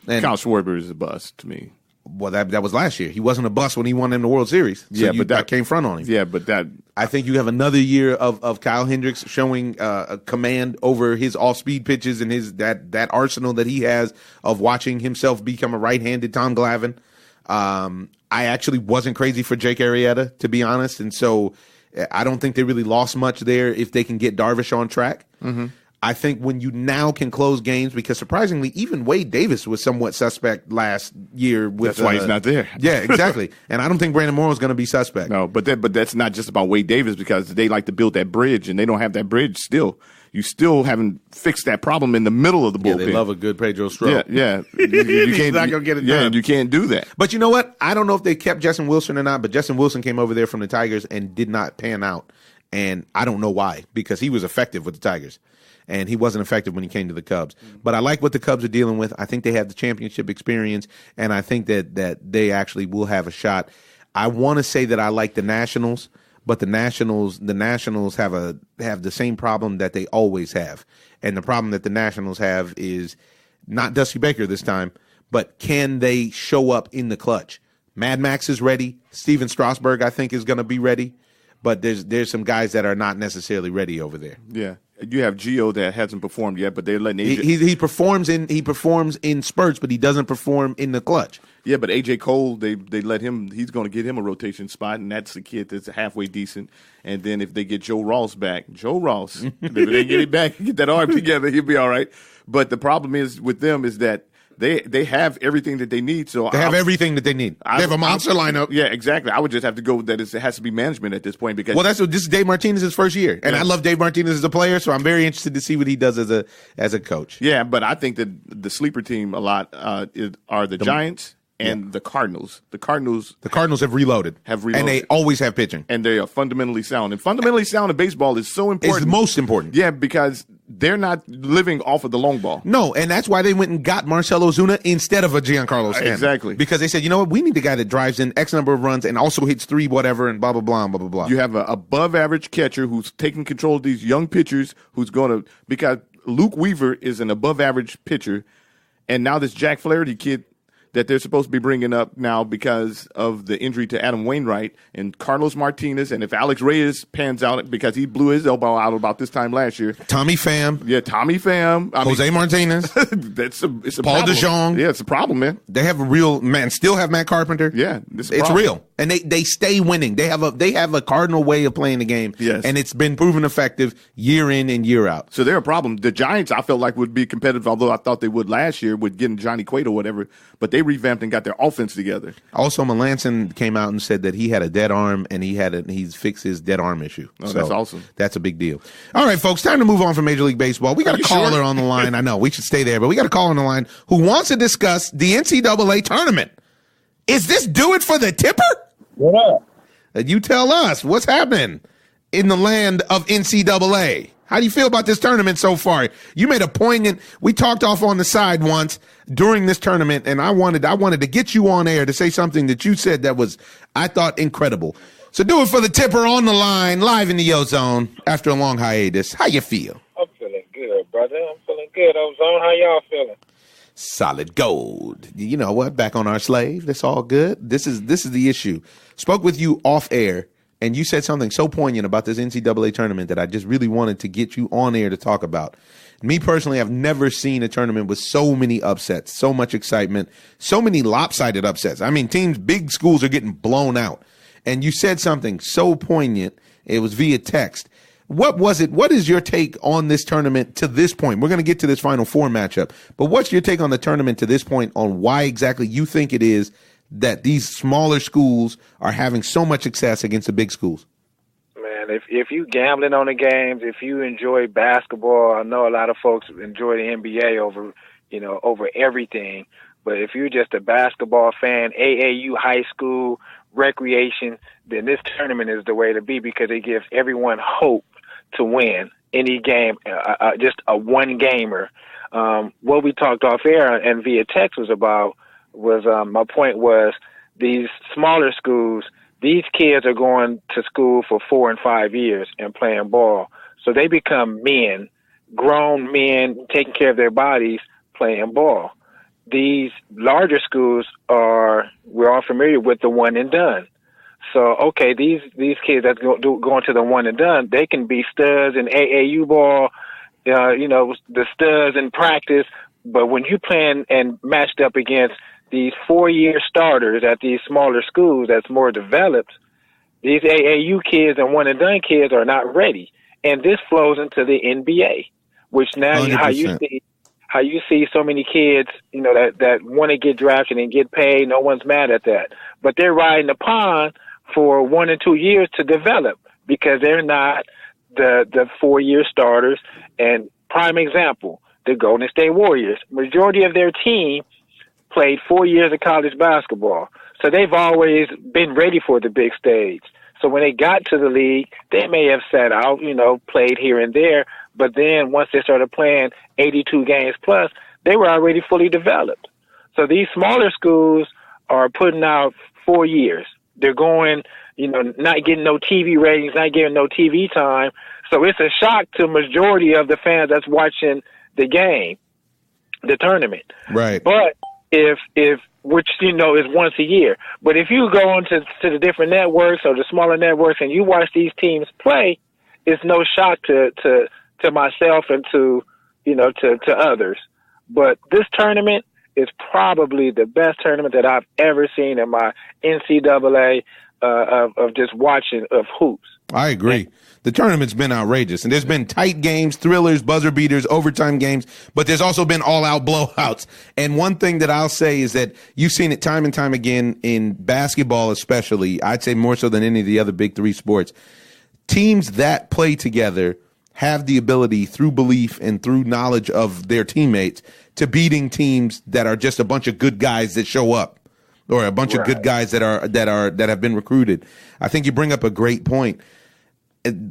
And Kyle Schwarber is a bust to me. Well, that was last year. He wasn't a bust when he won in the World Series. So but that came front on him. Yeah, but I think you have another year of Kyle Hendricks showing a command over his off-speed pitches and his that arsenal that he has of watching himself become a right-handed Tom Glavine. I actually wasn't crazy for Jake Arrieta, to be honest, and so I don't think they really lost much there if they can get Darvish on track. Mm-hmm. I think when you now can close games, because surprisingly, even Wade Davis was somewhat suspect last year. That's why he's not there. Yeah, exactly. And I don't think Brandon Morrow is going to be suspect. No, but that's not just about Wade Davis, because they like to build that bridge, and they don't have that bridge still. You still haven't fixed that problem in the middle of the bullpen. Yeah, they love a good Pedro Strop. Yeah. You can't not gonna get it done. Yeah, and you can't do that. But you know what? I don't know if they kept Justin Wilson or not, but Justin Wilson came over there from the Tigers and did not pan out. And I don't know why, because he was effective with the Tigers. And he wasn't effective when he came to the Cubs. But I like what the Cubs are dealing with. I think they have the championship experience, and I think that they actually will have a shot. I want to say that I like the Nationals, but the Nationals have the same problem that they always have. And the problem that the Nationals have is not Dusty Baker this time, but can they show up in the clutch? Mad Max is ready. Steven Strasburg, I think, is going to be ready. But there's some guys that are not necessarily ready over there. Yeah. You have Gio that hasn't performed yet, but they're letting AJ. He performs in spurts, but he doesn't perform in the clutch. Yeah, but AJ Cole, they let him. He's going to get him a rotation spot, and that's the kid that's halfway decent. And then if they get Joe Ross back, if they get him back, get that arm together, he'll be all right. But the problem is with them is that they have everything that they need. So they have everything that they need. They have a monster lineup. Yeah, exactly. I would just have to go that it has to be management at this point, because this is Dave Martinez's first year, and I love Dave Martinez as a player, so I'm very interested to see what he does as a coach. Yeah, but I think that the sleeper team a lot are the Giants. And the Cardinals. The Cardinals have reloaded. And they always have pitching. And they are fundamentally sound. And fundamentally sound in baseball is so important. It's the most important. Yeah, because they're not living off of the long ball. No, and that's why they went and got Marcell Ozuna instead of a Giancarlo Stanton. Exactly. Because they said, you know what, we need the guy that drives in X number of runs and also hits 3 whatever and blah, blah, blah, blah, blah, blah. You have an above-average catcher who's taking control of these young pitchers who's going to – because Luke Weaver is an above-average pitcher, and now this Jack Flaherty kid – that they're supposed to be bringing up now because of the injury to Adam Wainwright and Carlos Martinez. And if Alex Reyes pans out because he blew his elbow out about this time last year. Tommy Pham. Yeah, Tommy Pham. Jose Martinez. It's a Paul problem. DeJong. Yeah, it's a problem, man. They have a real man. Still have Matt Carpenter. Yeah, it's real. And they stay winning. They have a cardinal way of playing the game. Yes. And it's been proven effective year in and year out. So they're a problem. The Giants, I felt like, would be competitive, although I thought they would last year with getting Johnny Cueto or whatever. But they revamped and got their offense together. Also, Melanson came out and said that he had a dead arm and he's fixed his dead arm issue. Oh, so that's awesome. That's a big deal. All right, folks, time to move on from Major League Baseball. We got a caller on the line. I know we should stay there, but we got a caller on the line who wants to discuss the NCAA tournament. Is this do it for the tipper? What up? You tell us what's happening in the land of NCAA. How do you feel about this tournament so far? You made a poignant. We talked off on the side once during this tournament, and I wanted to get you on air to say something that you said that was, I thought, incredible. So do it for the tipper on the line, live in the OZone after a long hiatus. How you feel? I'm feeling good, brother. I'm feeling good. OZone, how y'all feeling? Solid gold. You know what? Back on our slave. That's all good. This is the issue. Spoke with you off air. And you said something so poignant about this NCAA tournament that I just really wanted to get you on air to talk about. Me personally, I've never seen a tournament with so many upsets, so much excitement, so many lopsided upsets. I mean, big schools are getting blown out. And you said something so poignant. It was via text. What was it? What is your take on this tournament to this point? We're going to get to this Final Four matchup. But what's your take on the tournament to this point on why exactly you think it is that these smaller schools are having so much success against the big schools? Man, if you gambling on the games, if you enjoy basketball, I know a lot of folks enjoy the NBA over everything. But if you're just a basketball fan, AAU, high school, recreation, then this tournament is the way to be because it gives everyone hope to win any game, just a one-gamer. What we talked off air and via text was my point was these smaller schools, these kids are going to school for 4 and 5 years and playing ball. So they become men, grown men, taking care of their bodies, playing ball. these larger schools we're all familiar with the one and done. So, okay, these kids that's going to the one and done, they can be studs in AAU ball, the studs in practice. But when you playing and matched up against these 4-year starters at these smaller schools that's more developed, these AAU kids and one and done kids are not ready. And this flows into the NBA, which now 100%. how you see so many kids, that want to get drafted and get paid. No one's mad at that, but they're riding the pond for 1 and 2 years to develop because they're not the 4-year starters. And prime example, the Golden State Warriors, majority of their team played 4 years of college basketball. So they've always been ready for the big stage. So when they got to the league, they may have sat out, played here and there. But then once they started playing 82 games plus, they were already fully developed. So these smaller schools are putting out 4 years. They're going, not getting no TV ratings, not getting no TV time. So it's a shock to majority of the fans that's watching the game, the tournament. Right. But if which is once a year. But if you go on to the different networks or the smaller networks and you watch these teams play, it's no shock to myself and to others. But this tournament is probably the best tournament that I've ever seen in my NCAA of just watching of hoops. I agree. The tournament's been outrageous, and there's been tight games, thrillers, buzzer beaters, overtime games, but there's also been all-out blowouts. And one thing that I'll say is that you've seen it time and time again in basketball especially, I'd say more so than any of the other big three sports. Teams that play together have the ability through belief and through knowledge of their teammates to beating teams that are just a bunch of good guys that show up or a bunch of good guys that have been recruited. I think you bring up a great point.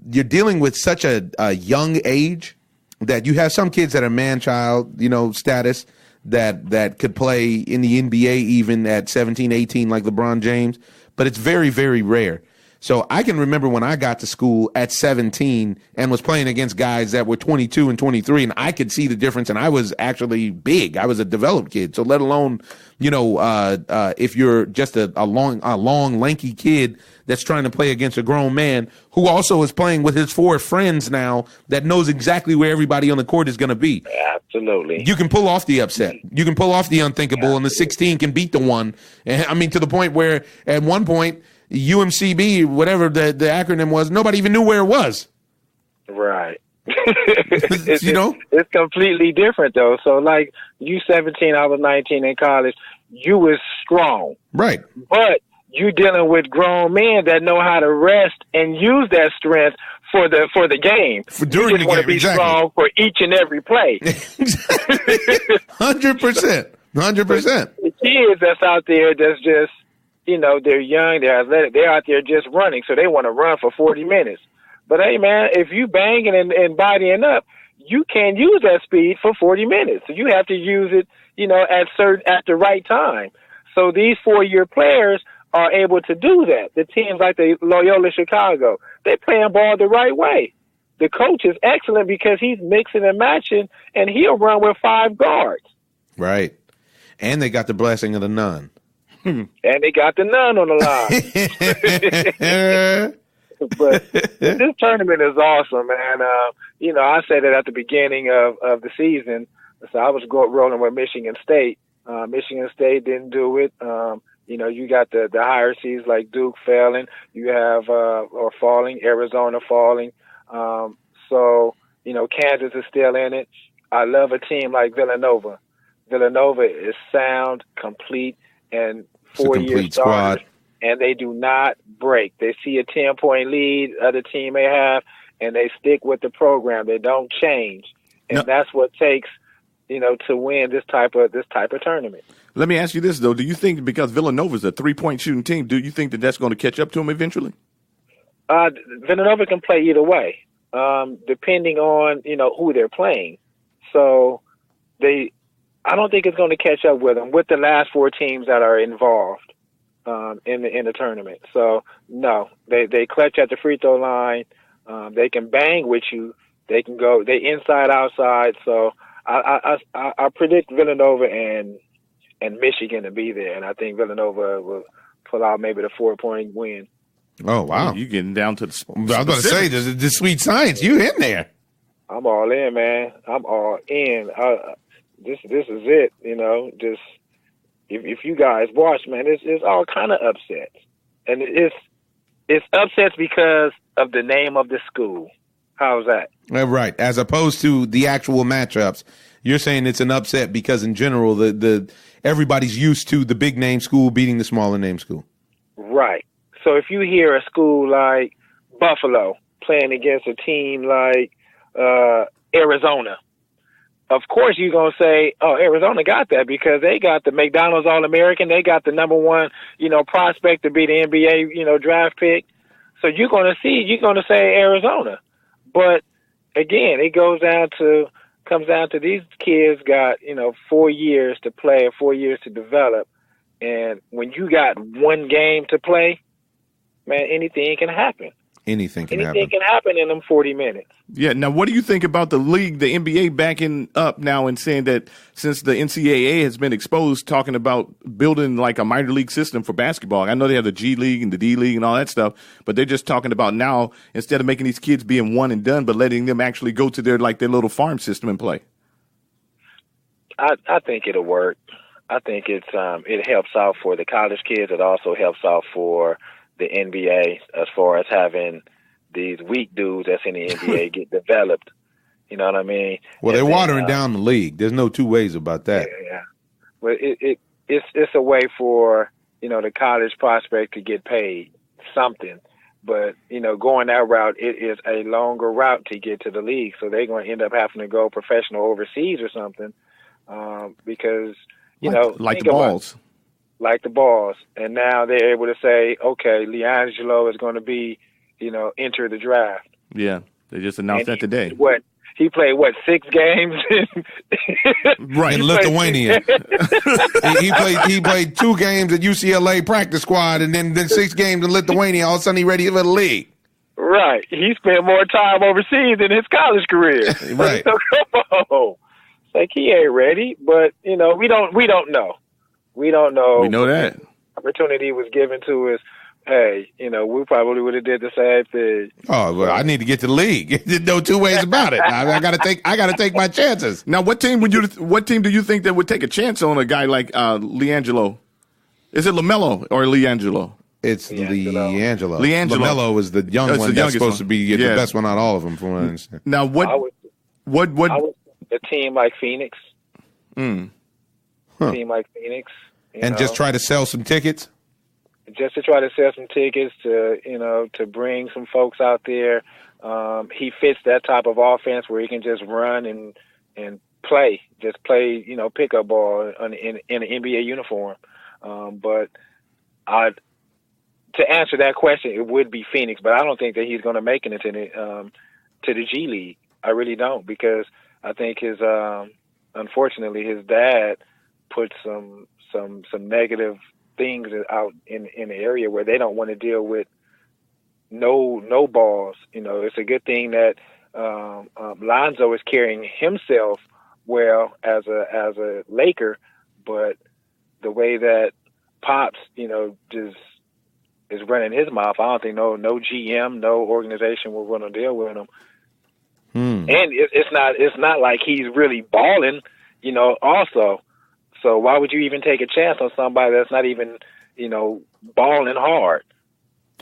You're dealing with such a young age that you have some kids that are man-child, status that could play in the NBA even at 17, 18 like LeBron James, but it's very, very rare. So I can remember when I got to school at 17 and was playing against guys that were 22 and 23, and I could see the difference, and I was actually big. I was a developed kid. So let alone, if you're just a long, lanky kid that's trying to play against a grown man who also is playing with his 4 friends now that knows exactly where everybody on the court is going to be. Absolutely. You can pull off the upset. You can pull off the unthinkable, and the 16 can beat the 1. And, to the point where at one point, UMCB, whatever the acronym was, nobody even knew where it was. Right. It's completely different though. So like you 17, I was 19 in college, you was strong. Right. But you dealing with grown men that know how to rest and use that strength for the game. During you just want to be strong for each and every play. 100%. 100%. The kids that's out there that's just they're young, they're athletic, they're out there just running, so they want to run for 40 minutes. But hey, man, if you banging and bodying up, you can't use that speed for 40 minutes. So you have to use it, at the right time. So these 4-year players are able to do that. The teams like the Loyola Chicago, they playing ball the right way. The coach is excellent because he's mixing and matching, and he'll run with 5 guards. Right. And they got the blessing of the nun. And they got the nun on the line. But this tournament is awesome, man. I said it at the beginning of the season. So I was rolling with Michigan State. Michigan State didn't do it. You got the higher seeds like Duke failing. You have or falling, Arizona falling. Kansas is still in it. I love a team like Villanova. Villanova is sound, complete, and 4-year starters, and they do not break. They see a 10-point lead other team may have, and they stick with the program. They don't change, and that's what takes, to win this type of tournament. Let me ask you this though: do you think because Villanova is a 3-point shooting team, do you think that's going to catch up to them eventually? Villanova can play either way, depending on who they're playing. So I don't think it's going to catch up with them with the last 4 teams that are involved in the tournament. So no, they clutch at the free throw line. They can bang with you. They can go. They inside outside. So I predict Villanova and and Michigan to be there. And I think Villanova will pull out maybe the 4-point win. Oh, wow. You getting down to the I was about to say, the sweet science. You in there. I'm all in, man. I'm all in. This is it, just if you guys watch, man, it's all kind of upsets. And it's upsets because of the name of the school. How's that? Right. As opposed to the actual matchups. You're saying it's an upset because in general, the everybody's used to the big name school beating the smaller name school. Right. So if you hear a school like Buffalo playing against a team like Arizona, of course you're going to say, oh, Arizona got that because they got the McDonald's All-American. They got the number one, prospect to be the NBA, draft pick. So you're going to say Arizona. But again, it comes down to these kids got, 4 years to play or 4 years to develop. And when you got one game to play, man, anything can happen. Anything can happen in them 40 minutes. Yeah. Now, what do you think about the league, the NBA backing up now and saying that since the NCAA has been exposed, talking about building like a minor league system for basketball? I know they have the G League and the D League and all that stuff, but they're just talking about now, instead of making these kids being one and done, but letting them actually go to their little farm system and play. I think it'll work. I think it helps out for the college kids. It also helps out for the NBA as far as having these weak dudes that's in the NBA get developed. You know what I mean? Well, they're watering down the league. There's no two ways about that. Yeah. Well, it's a way for, the college prospect to get paid something. But, going that route, it is a longer route to get to the league. So they're going to end up having to go professional overseas or something because, like the balls. Like the balls. And now they're able to say, okay, LiAngelo is going to be, enter the draft. Yeah, they just announced that today. He played 6 games? Right, in Lithuania. he played 2 games at UCLA practice squad and then 6 games in Lithuania. All of a sudden, he's ready for the league. Right. He spent more time overseas in his college career. Right. So come on. It's like he ain't ready, but, we don't know. We don't know. We know that. Opportunity was given to us. Hey, we probably would have did the same thing. Oh, well, I need to get to the league. There's no two ways about it. I got to take my chances. Now, what team do you think that would take a chance on a guy like LiAngelo? Is it LaMelo or LiAngelo? It's LiAngelo. LaMelo is the young one that's supposed to be the best one out of all of them, from what I understand. Now, what? A team like Phoenix. Huh. Team like Phoenix. And just try to sell some tickets? Just to try to sell some tickets to, to bring some folks out there. He fits that type of offense where he can just run and play, pickup ball in an NBA uniform. But to answer that question, it would be Phoenix, but I don't think that he's going to make it into to the G League. I really don't, because I think unfortunately, his dad put some negative things out in the area where they don't want to deal with no balls. It's a good thing that Lonzo is carrying himself well as a Laker, but the way that Pops, just is running his mouth, I don't think no GM, no organization will want to deal with him. And it's not like he's really balling, also. So why would you even take a chance on somebody that's not even, balling hard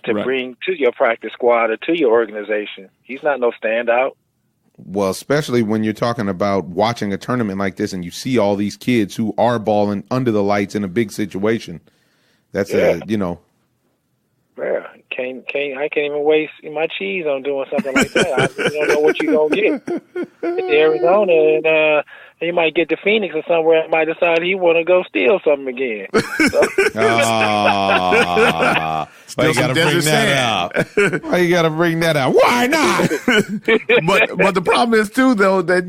to bring to your practice squad or to your organization? He's not no standout. Well, especially when you're talking about watching a tournament like this and you see all these kids who are balling under the lights in a big situation. That's Yeah, I can't even waste my cheese on doing something like that. I don't know what you're gonna get. It's Arizona, and he might get to Phoenix or somewhere and might decide he want to go steal something again. Why you gotta bring that out? Why you gotta bring that out? Why not? but the problem is too, though, that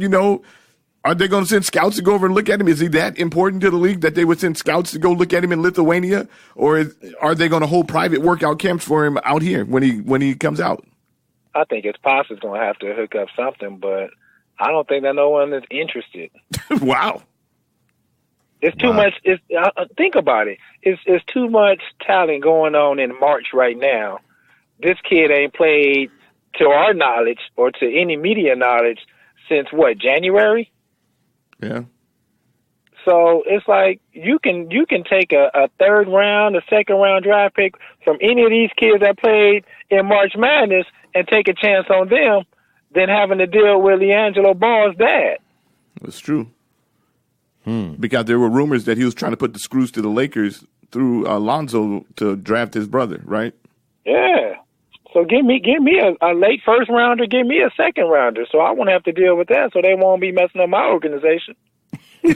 are they going to send scouts to go over and look at him? Is he that important to the league that they would send scouts to go look at him in Lithuania? Or are they going to hold private workout camps for him out here when he comes out? I think his pops is going to have to hook up something, but I don't think that no one is interested. Wow. It's too much. Think about it. It's too much talent going on in March right now. This kid ain't played, to our knowledge or to any media knowledge, since what, January? Yeah. So it's like you can take a third round, a second round draft pick from any of these kids that played in March Madness and take a chance on them than having to deal with LiAngelo Ball's dad. That's true. Because there were rumors that he was trying to put the screws to the Lakers through Alonzo to draft his brother, right? Yeah. So give me a late first rounder, give me a second rounder, so I won't have to deal with that, so they won't be messing up my organization. Do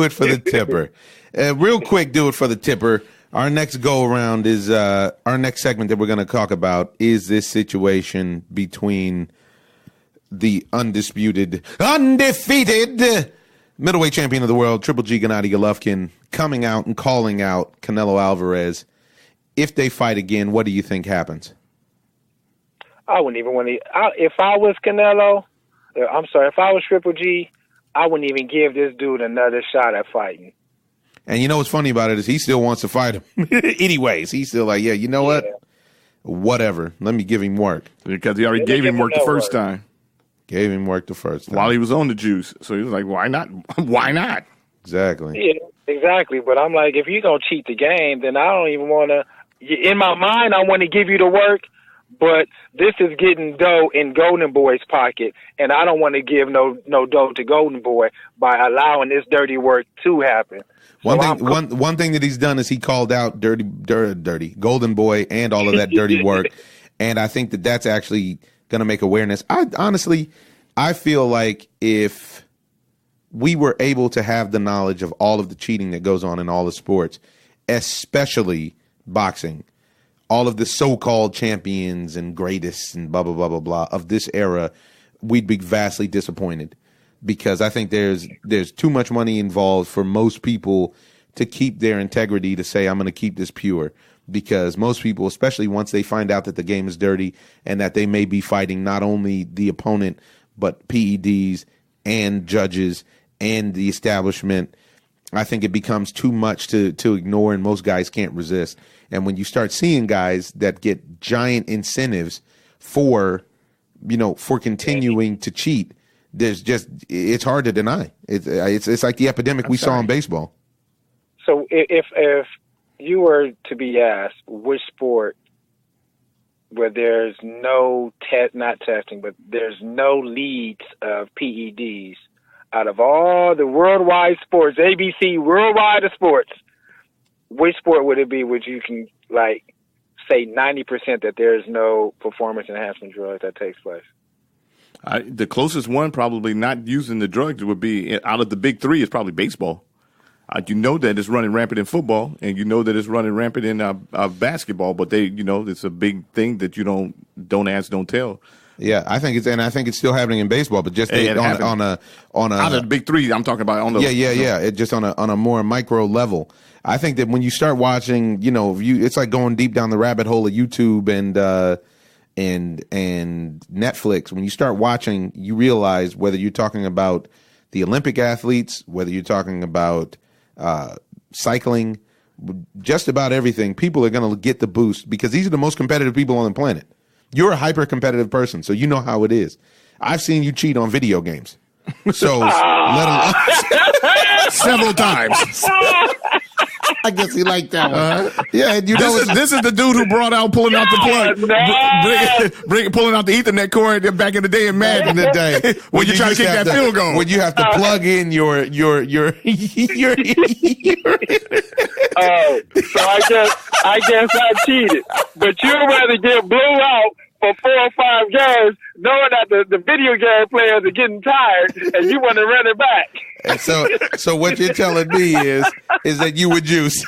it for the tipper. Real quick, do it for the tipper. Our next go around is our next segment that we're going to talk about is this situation between the undefeated middleweight champion of the world, Triple G Gennady Golovkin, coming out and calling out Canelo Alvarez. If they fight again, what do you think happens? I wouldn't even want to. If I was Canelo, if I was Triple G, I wouldn't even give this dude another shot at fighting. And you know what's funny about it is he still wants to fight him. Anyways, he's still like, yeah, you know what? Whatever. Let me give him work. Because he already gave him work the first time. Gave him work the first time. While he was on the juice. So he was like, why not? Why not? Exactly. Yeah, exactly. But I'm like, if you're going to cheat the game, then I don't even want to. In my mind, I want to give you the work, but this is getting dough in Golden Boy's pocket, and I don't want to give no dough to Golden Boy by allowing this dirty work to happen. One thing that he's done is he called out dirty Golden Boy and all of that dirty work, and I think that that's actually going to make awareness. I feel like if we were able to have the knowledge of all of the cheating that goes on in all the sports, especially boxing, all of the so-called champions and greatest and blah, blah, blah, blah, blah of this era, we'd be vastly disappointed because I think there's too much money involved for most people to keep their integrity to say, I'm going to keep this pure, because most people, especially once they find out that the game is dirty and that they may be fighting not only the opponent, but PEDs and judges and the establishment, I think it becomes too much to ignore, and most guys can't resist. And when you start seeing guys that get giant incentives for continuing to cheat, it's hard to deny. It's like the epidemic we saw in baseball. So if you were to be asked which sport where there's no not testing, but there's no leads of PEDs out of all the worldwide sports, ABC worldwide of sports, which sport would it be which you can say 90% that there's no performance enhancement drug that takes place? The closest one probably not using the drugs would be, out of the big three, is probably baseball. You know that it's running rampant in football, and you know that it's running rampant in basketball. But it's a big thing that you don't ask, don't tell. Yeah, I think it's still happening in baseball, but just on a out of the big three, I'm talking about on the It just on a more micro level. I think that when you start watching, it's like going deep down the rabbit hole of YouTube and Netflix. When you start watching, you realize whether you're talking about the Olympic athletes, whether you're talking about cycling, just about everything, people are going to get the boost because these are the most competitive people on the planet. You're a hyper-competitive person, so you know how it is. I've seen you cheat on video games. So, let alone several times. I guess he liked that one. Yeah, this is the dude who brought out pulling out the plug, pulling out the Ethernet cord back in the day in Madden. In the day when you try to kick that field goal, when you have to plug in your. Oh, so I guess I cheated, but you'd rather get blew out for 4 or 5 games, knowing that the video game players are getting tired, and you want to run it back. And so what you're telling me is that you would juice.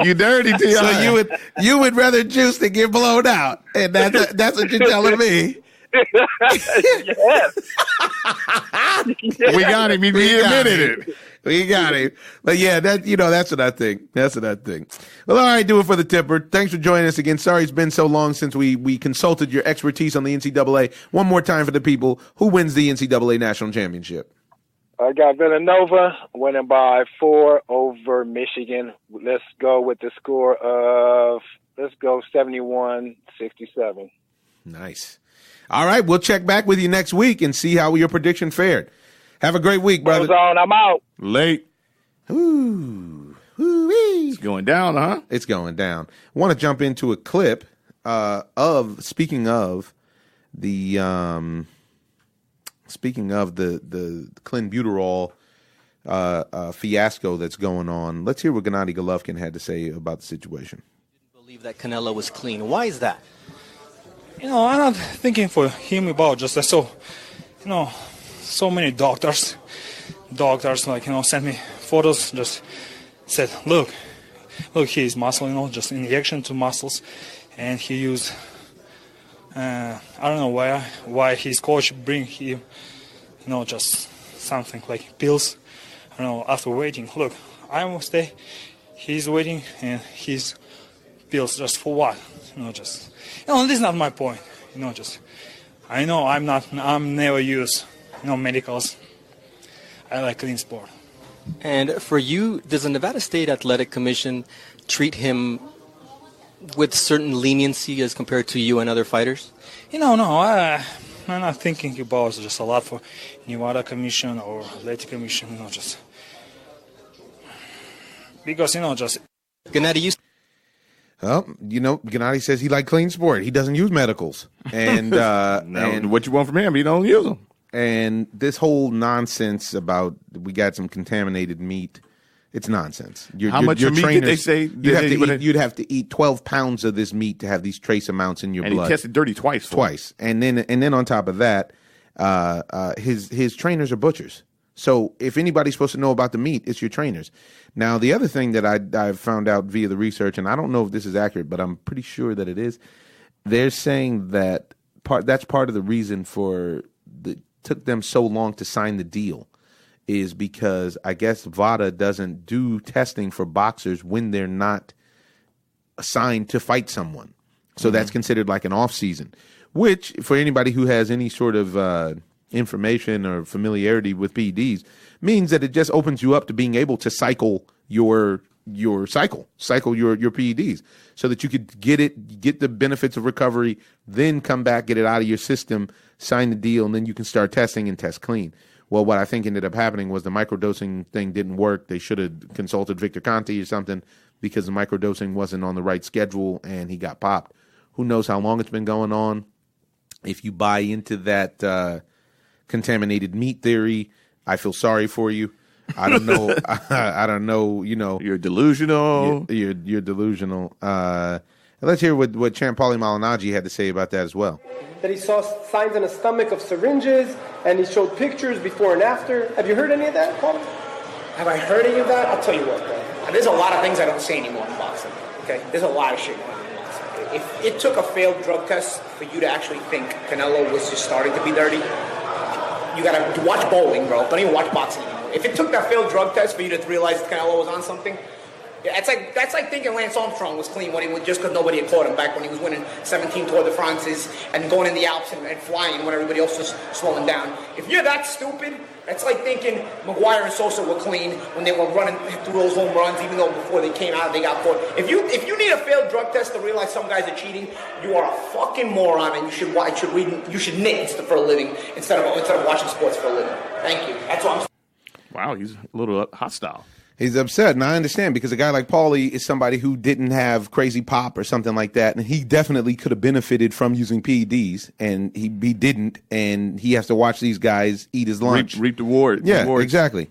You dirty T.I. So you would rather juice than get blown out, and that's what you're telling me. Yes. We got him. He admitted it. We got him. But yeah, that's what I think. That's what I think. Well, all right, do it for the tipper. Thanks for joining us again. Sorry it's been so long since we consulted your expertise on the NCAA. One more time for the people. Who wins the NCAA National Championship? I got Villanova winning by 4 over Michigan. Let's go with the score of, 71-67. Nice. All right, we'll check back with you next week and see how your prediction fared. Have a great week, brother. OZone, I'm out. Late. Ooh. It's going down, huh? It's going down. I want to jump into a clip speaking of the clenbuterol fiasco that's going on. Let's hear what Gennady Golovkin had to say about the situation. Didn't believe that Canelo was clean. Why is that? I'm not thinking for him about just so many doctors sent me photos, just said, look, he's muscle, just injection to muscles, and he used, I don't know why his coach bring him, just something like pills, I don't know, after waiting. Look, I will stay, he's waiting, and his pills just for what? This is not my point, I know I'm never use, medicals. I like clean sport. And for you, does the Nevada State Athletic Commission treat him with certain leniency as compared to you and other fighters? No, I'm not thinking about just a lot for Nevada Commission or Athletic Commission, just because, just... Gennady, you... Well, Gennady says he like clean sport. He doesn't use medicals. And, and what you want from him, he don't use them. And this whole nonsense about we got some contaminated meat, it's nonsense. How much meat did they say? You'd have to eat 12 pounds of this meat to have these trace amounts in your blood. And he tested dirty twice. And then on top of that, his trainers are butchers. So if anybody's supposed to know about the meat, it's your trainers. Now, the other thing that I found out via the research, and I don't know if this is accurate, but I'm pretty sure that it is, they're saying that that's part of the reason for took them so long to sign the deal is because I guess VADA doesn't do testing for boxers when they're not assigned to fight someone. So that's considered like an off season, which for anybody who has any sort of information or familiarity with PEDs means that it just opens you up to being able to cycle your PEDs so that you could get the benefits of recovery, then come back, get it out of your system, sign the deal, and then you can start testing and test clean. Well, what I think ended up happening was the microdosing thing didn't work. They should have consulted Victor Conte or something because the microdosing wasn't on the right schedule and he got popped. Who knows how long it's been going on? If you buy into that contaminated meat theory, I feel sorry for you. I don't know. I don't know. You're delusional. You're delusional. Let's hear what Champ Paulie Malignaggi had to say about that as well. That he saw signs in his stomach of syringes, and he showed pictures before and after. Have you heard any of that, Paulie? Have I heard any of that? I'll tell you what, bro. There's a lot of things I don't say anymore in boxing. Okay, there's a lot of shit going on in boxing. If it took a failed drug test for you to actually think Canelo was just starting to be dirty, you gotta watch bowling, bro. Don't even watch boxing anymore. If it took that failed drug test for you to realize Canelo was on something, that's like thinking Lance Armstrong was clean when he was just because nobody had caught him back when he was winning 17 Tour de France's and going in the Alps and flying when everybody else was slowing down. If you're that stupid, that's like thinking Maguire and Sosa were clean when they were running through those home runs, even though before they came out they got caught. If you need a failed drug test to realize some guys are cheating, you are a fucking moron, and you should knit for a living instead of watching sports for a living. Thank you. That's what I'm saying. Wow, he's a little hostile. He's upset, and I understand because a guy like Paulie is somebody who didn't have crazy pop or something like that, and he definitely could have benefited from using PEDs, and he didn't, and he has to watch these guys eat his lunch. Reap the rewards. Yeah, exactly.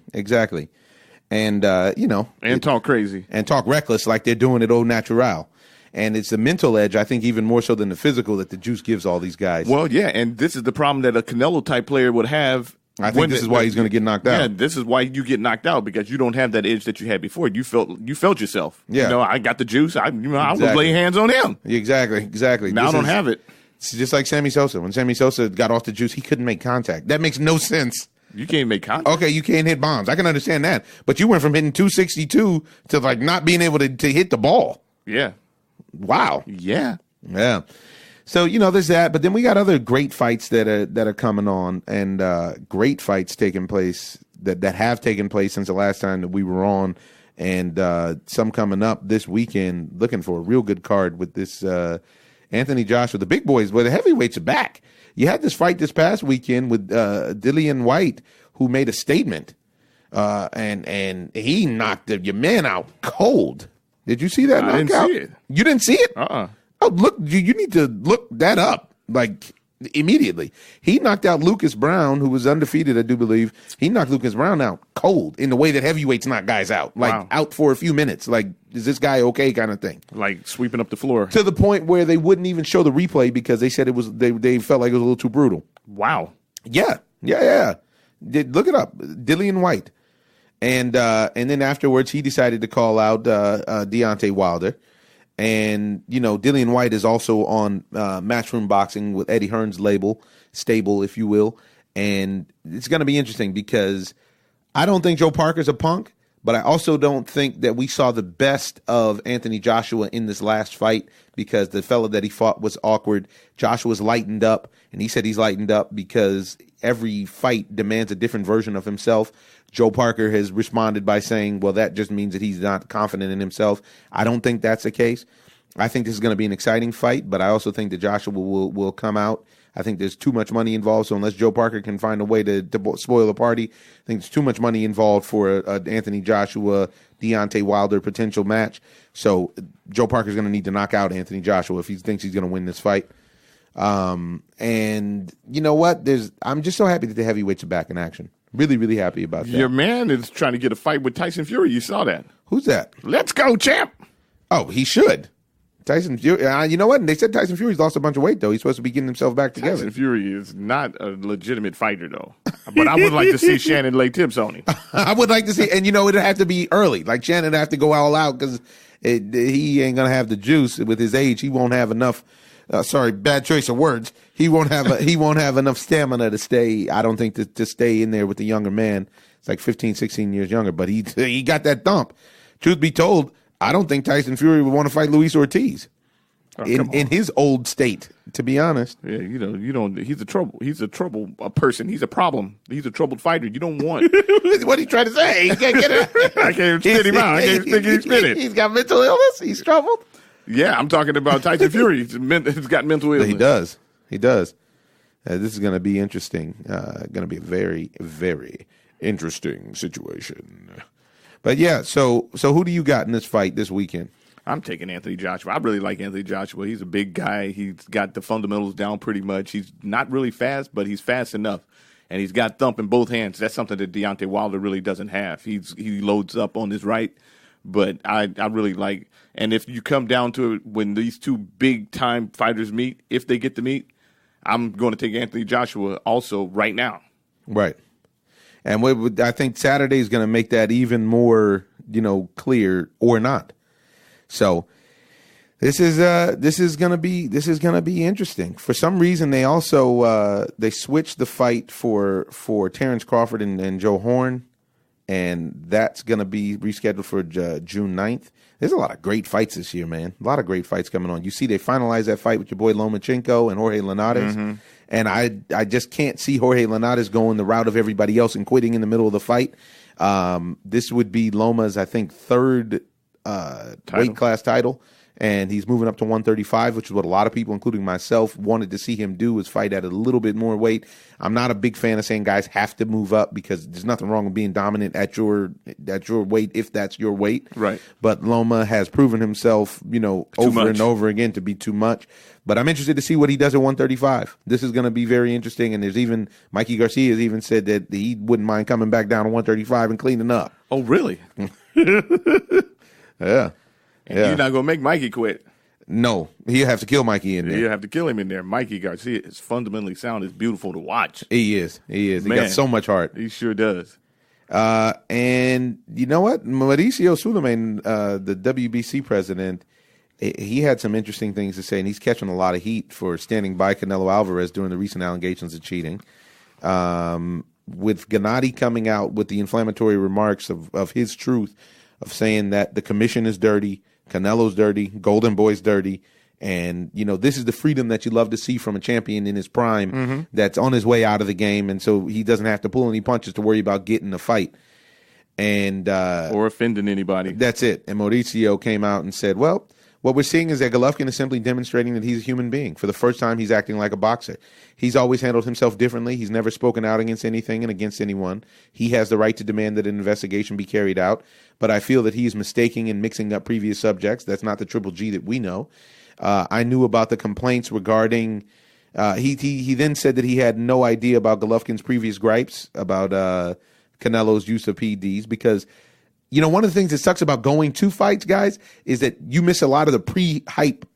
And, And talk crazy. And talk reckless like they're doing it au natural. And it's the mental edge, I think, even more so than the physical that the juice gives all these guys. Well, yeah, and this is the problem that a Canelo-type player would have. I think this is why he's going to get knocked out. Yeah, this is why you get knocked out, because you don't have that edge that you had before. You felt yourself. Yeah. I got the juice. I would lay hands on him. Exactly. Now I don't have it. It's just like Sammy Sosa. When Sammy Sosa got off the juice, he couldn't make contact. That makes no sense. You can't make contact. Okay, you can't hit bombs. I can understand that. But you went from hitting 262 to like not being able to hit the ball. Yeah. Wow. Yeah. Yeah. So, there's that. But then we got other great fights that are coming on, and great fights taking place that have taken place since the last time that we were on, and some coming up this weekend. Looking for a real good card with this Anthony Joshua. The big boys, the heavyweights are back. You had this fight this past weekend with Dillian White, who made a statement, and he knocked your man out cold. Did you see that knockout? I didn't see it. You didn't see it? Uh-uh. Oh, look, you need to look that up, like, immediately. He knocked out Lucas Brown, who was undefeated, I do believe. He knocked Lucas Brown out cold in the way that heavyweights knock guys out, like out for a few minutes. Like, is this guy okay kind of thing? Like sweeping up the floor. To the point where they wouldn't even show the replay because they said it was they felt like it was a little too brutal. Wow. Yeah. Look it up. Dillian White. And then afterwards, he decided to call out Deontay Wilder. And, Dillian White is also on Matchroom Boxing with Eddie Hearn's stable, if you will. And it's going to be interesting because I don't think Joe Parker's a punk, but I also don't think that we saw the best of Anthony Joshua in this last fight because the fella that he fought was awkward. Joshua's lightened up, and he said he's lightened up because every fight demands a different version of himself. Joe Parker has responded by saying, well, that just means that he's not confident in himself. I don't think that's the case. I think this is going to be an exciting fight, but I also think that Joshua will come out. I think there's too much money involved, so unless Joe Parker can find a way to spoil the party, I think there's too much money involved for an Anthony Joshua, Deontay Wilder potential match. So Joe Parker's going to need to knock out Anthony Joshua if he thinks he's going to win this fight. And you know what? I'm just so happy that the heavyweights are back in action. Really, really happy about that. Your man is trying to get a fight with Tyson Fury. You saw that. Who's that? Let's go, champ. Oh, he should. Tyson Fury. You know what? They said Tyson Fury's lost a bunch of weight, though. He's supposed to be getting himself back together. Tyson Fury is not a legitimate fighter, though. But I would like to see Shannon lay tips on him. I would like to see, and it'd have to be early. Like Shannon would have to go all out because he ain't gonna have the juice with his age. He won't have enough. Sorry, bad choice of words. He won't have enough stamina to stay. I don't think to stay in there with the younger man. It's like 15, 16 years younger, but he got that thump. Truth be told, I don't think Tyson Fury would want to fight Luis Ortiz in his old state. To be honest, yeah, you don't. He's a trouble person. He's a problem. He's a troubled fighter. You don't want. What are you trying to say? He can't get it. I can't spit him out. I can't spit it. He's got mental illness. He's troubled. Yeah, I'm talking about Tyson Fury. He's got mental illness. He does. This is going to be interesting. Going to be a very, very interesting situation. But yeah, so who do you got in this fight this weekend? I'm taking Anthony Joshua. I really like Anthony Joshua. He's a big guy. He's got the fundamentals down pretty much. He's not really fast, but he's fast enough. And he's got thump in both hands. That's something that Deontay Wilder really doesn't have. He loads up on his right. But I really like, and if you come down to it, when these two big-time fighters meet, if they get to meet, I'm going to take Anthony Joshua also right now. Right. And I think Saturday is going to make that even more, clear or not. So this is going to be interesting. For some reason, they also they switched the fight for Terrence Crawford and Joe Horn. And that's going to be rescheduled for June 9th. There's a lot of great fights this year, man. A lot of great fights coming on. You see they finalized that fight with your boy Lomachenko and Jorge Linares. Mm-hmm. And I just can't see Jorge Linares going the route of everybody else and quitting in the middle of the fight. This would be Loma's, I think, third weight class title. And he's moving up to 135, which is what a lot of people, including myself, wanted to see him do, is fight at a little bit more weight. I'm not a big fan of saying guys have to move up because there's nothing wrong with being dominant at your weight if that's your weight. Right. But Loma has proven himself, over and over again to be too much. But I'm interested to see what he does at 135. This is going to be very interesting. And there's even Mikey Garcia has even said that he wouldn't mind coming back down to 135 and cleaning up. Oh, really? Yeah. And you're not going to make Mikey quit. No, he'll have to kill Mikey in there. You'll have to kill him in there. Mikey Garcia is fundamentally sound. It's beautiful to watch. He is. Man, he got so much heart. He sure does. And you know what? Mauricio Suleiman, the WBC president, he had some interesting things to say, and he's catching a lot of heat for standing by Canelo Alvarez during the recent allegations of cheating. with Gennady coming out with the inflammatory remarks of his truth, of saying that the commission is dirty, Canelo's dirty, Golden Boy's dirty, and this is the freedom that you love to see from a champion in his prime that's on his way out of the game, and so he doesn't have to pull any punches to worry about getting a fight and or offending anybody. That's it. And Mauricio came out and said, well, what we're seeing is that Golovkin is simply demonstrating that he's a human being. For the first time, he's acting like a boxer. He's always handled himself differently. He's never spoken out against anything and against anyone. He has the right to demand that an investigation be carried out. But I feel that he is mistaking and mixing up previous subjects. That's not the Triple G that we know. I knew about the complaints regarding he then said that he had no idea about Golovkin's previous gripes about Canelo's use of PEDs because one of the things that sucks about going to fights, guys, is that you miss a lot of the pre-hype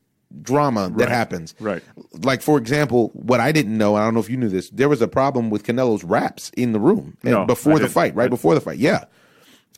drama that happens. Right. Like, for example, what I didn't know, I don't know if you knew this, there was a problem with Canelo's raps in the room before the fight, before the fight. Yeah.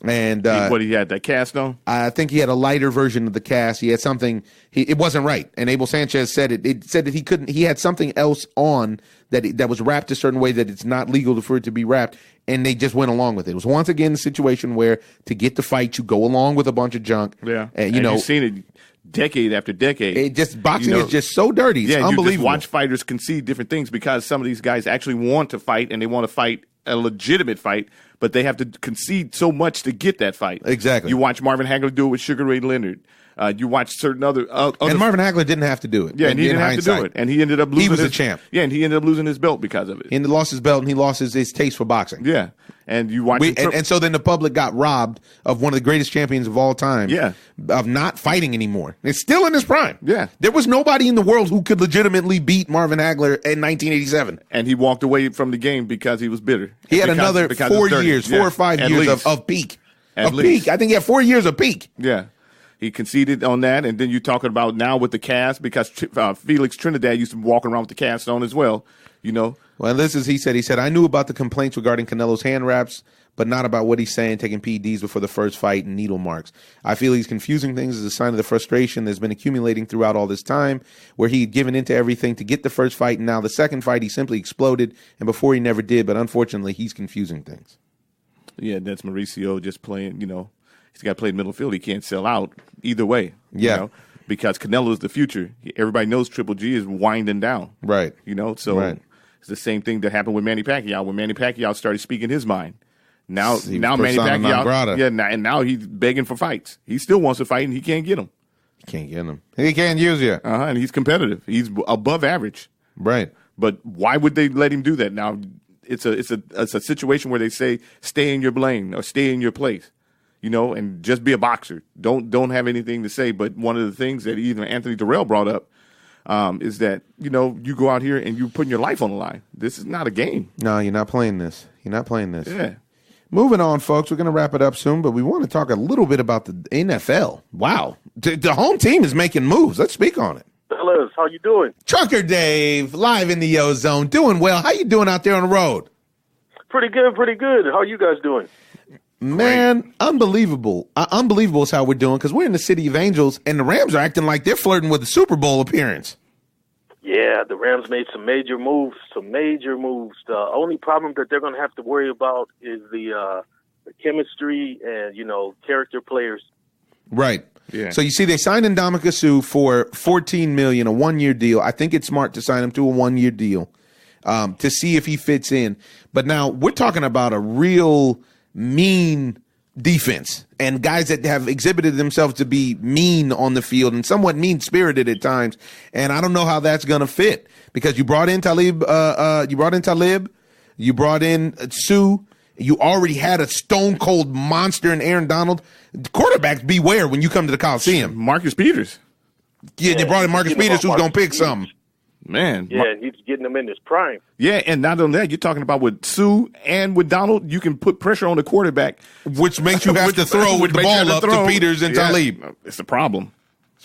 And what he had, that cast on? I think he had a lighter version of the cast. He had something. It wasn't right. And Abel Sanchez said it. It said that he couldn't. He had something else on that was wrapped a certain way that it's not legal for it to be wrapped. And they just went along with it. It was once again a situation where to get the fight, you go along with a bunch of junk. Yeah, and you've seen it decade after decade. Boxing is just so dirty. It's unbelievable. You just watch fighters concede different things because some of these guys actually want to fight and they want to fight a legitimate fight, but they have to concede so much to get that fight. Exactly. You watch Marvin Hagler do it with Sugar Ray Leonard. You watch certain other and Marvin Hagler didn't have to do it. Yeah, and he didn't have to do it. And he ended up losing. He was a champ. Yeah, and he ended up losing his belt because of it. And he lost his belt, and he lost his taste for boxing. Yeah, and you watch. And so then the public got robbed of one of the greatest champions of all time. Yeah, of not fighting anymore. It's still in his prime. Yeah, there was nobody in the world who could legitimately beat Marvin Hagler in 1987. And he walked away from the game because he was bitter. He had another 4 years, 4 or 5 years of peak. I think he had 4 years of peak. Yeah. He conceded on that, and then you're talking about now with the cast because Felix Trinidad used to walk around with the cast on as well, Well, he said, I knew about the complaints regarding Canelo's hand wraps, but not about what he's saying, taking PEDs before the first fight and needle marks. I feel he's confusing things as a sign of the frustration that's been accumulating throughout all this time, where he had given into everything to get the first fight, and now the second fight he simply exploded, and before he never did, but unfortunately he's confusing things. Yeah, that's Mauricio just playing, he's got to play middle field. He can't sell out either way. Yeah. Because Canelo is the future. Everybody knows Triple G is winding down. Right. So it's the same thing that happened with Manny Pacquiao. When Manny Pacquiao started speaking his mind. Now Manny Pacquiao, and now he's begging for fights. He still wants to fight, and he can't get them. He can't get them. He can't use you. And he's competitive. He's above average. Right. But why would they let him do that? Now, it's a situation where they say, stay in your lane or stay in your place. And just be a boxer. Don't have anything to say. But one of the things that even Anthony Durrell brought up is that, you go out here and you're putting your life on the line. This is not a game. No, you're not playing this. Yeah. Moving on, folks. We're going to wrap it up soon, but we want to talk a little bit about the NFL. Wow. The home team is making moves. Let's speak on it. Fellas, how you doing? Trucker Dave, live in the OZone. Doing well. How you doing out there on the road? Pretty good. How are you guys doing? Man, unbelievable. Unbelievable is how we're doing because we're in the city of angels, and the Rams are acting like they're flirting with a Super Bowl appearance. Yeah, the Rams made some major moves. The only problem that they're going to have to worry about is the chemistry and, character players. Right. Yeah. So you see, they signed Ndamukong Suh for $14 million, a 1-year deal. I think it's smart to sign him to a 1-year deal to see if he fits in. But now we're talking about a real mean defense and guys that have exhibited themselves to be mean on the field and somewhat mean-spirited at times. And I don't know how that's going to fit because you brought in Talib, you brought in Suh. You already had a stone-cold monster in Aaron Donald. Quarterbacks, beware when you come to the Coliseum. Marcus Peters. Yeah, they brought in Marcus Peters, who's going to pick something. Man. Yeah, and he's getting him in his prime. Yeah, and not only that, you're talking about with Suh and with Donald, you can put pressure on the quarterback. Which makes you have to throw the ball up to Peters and Talib. It's a problem.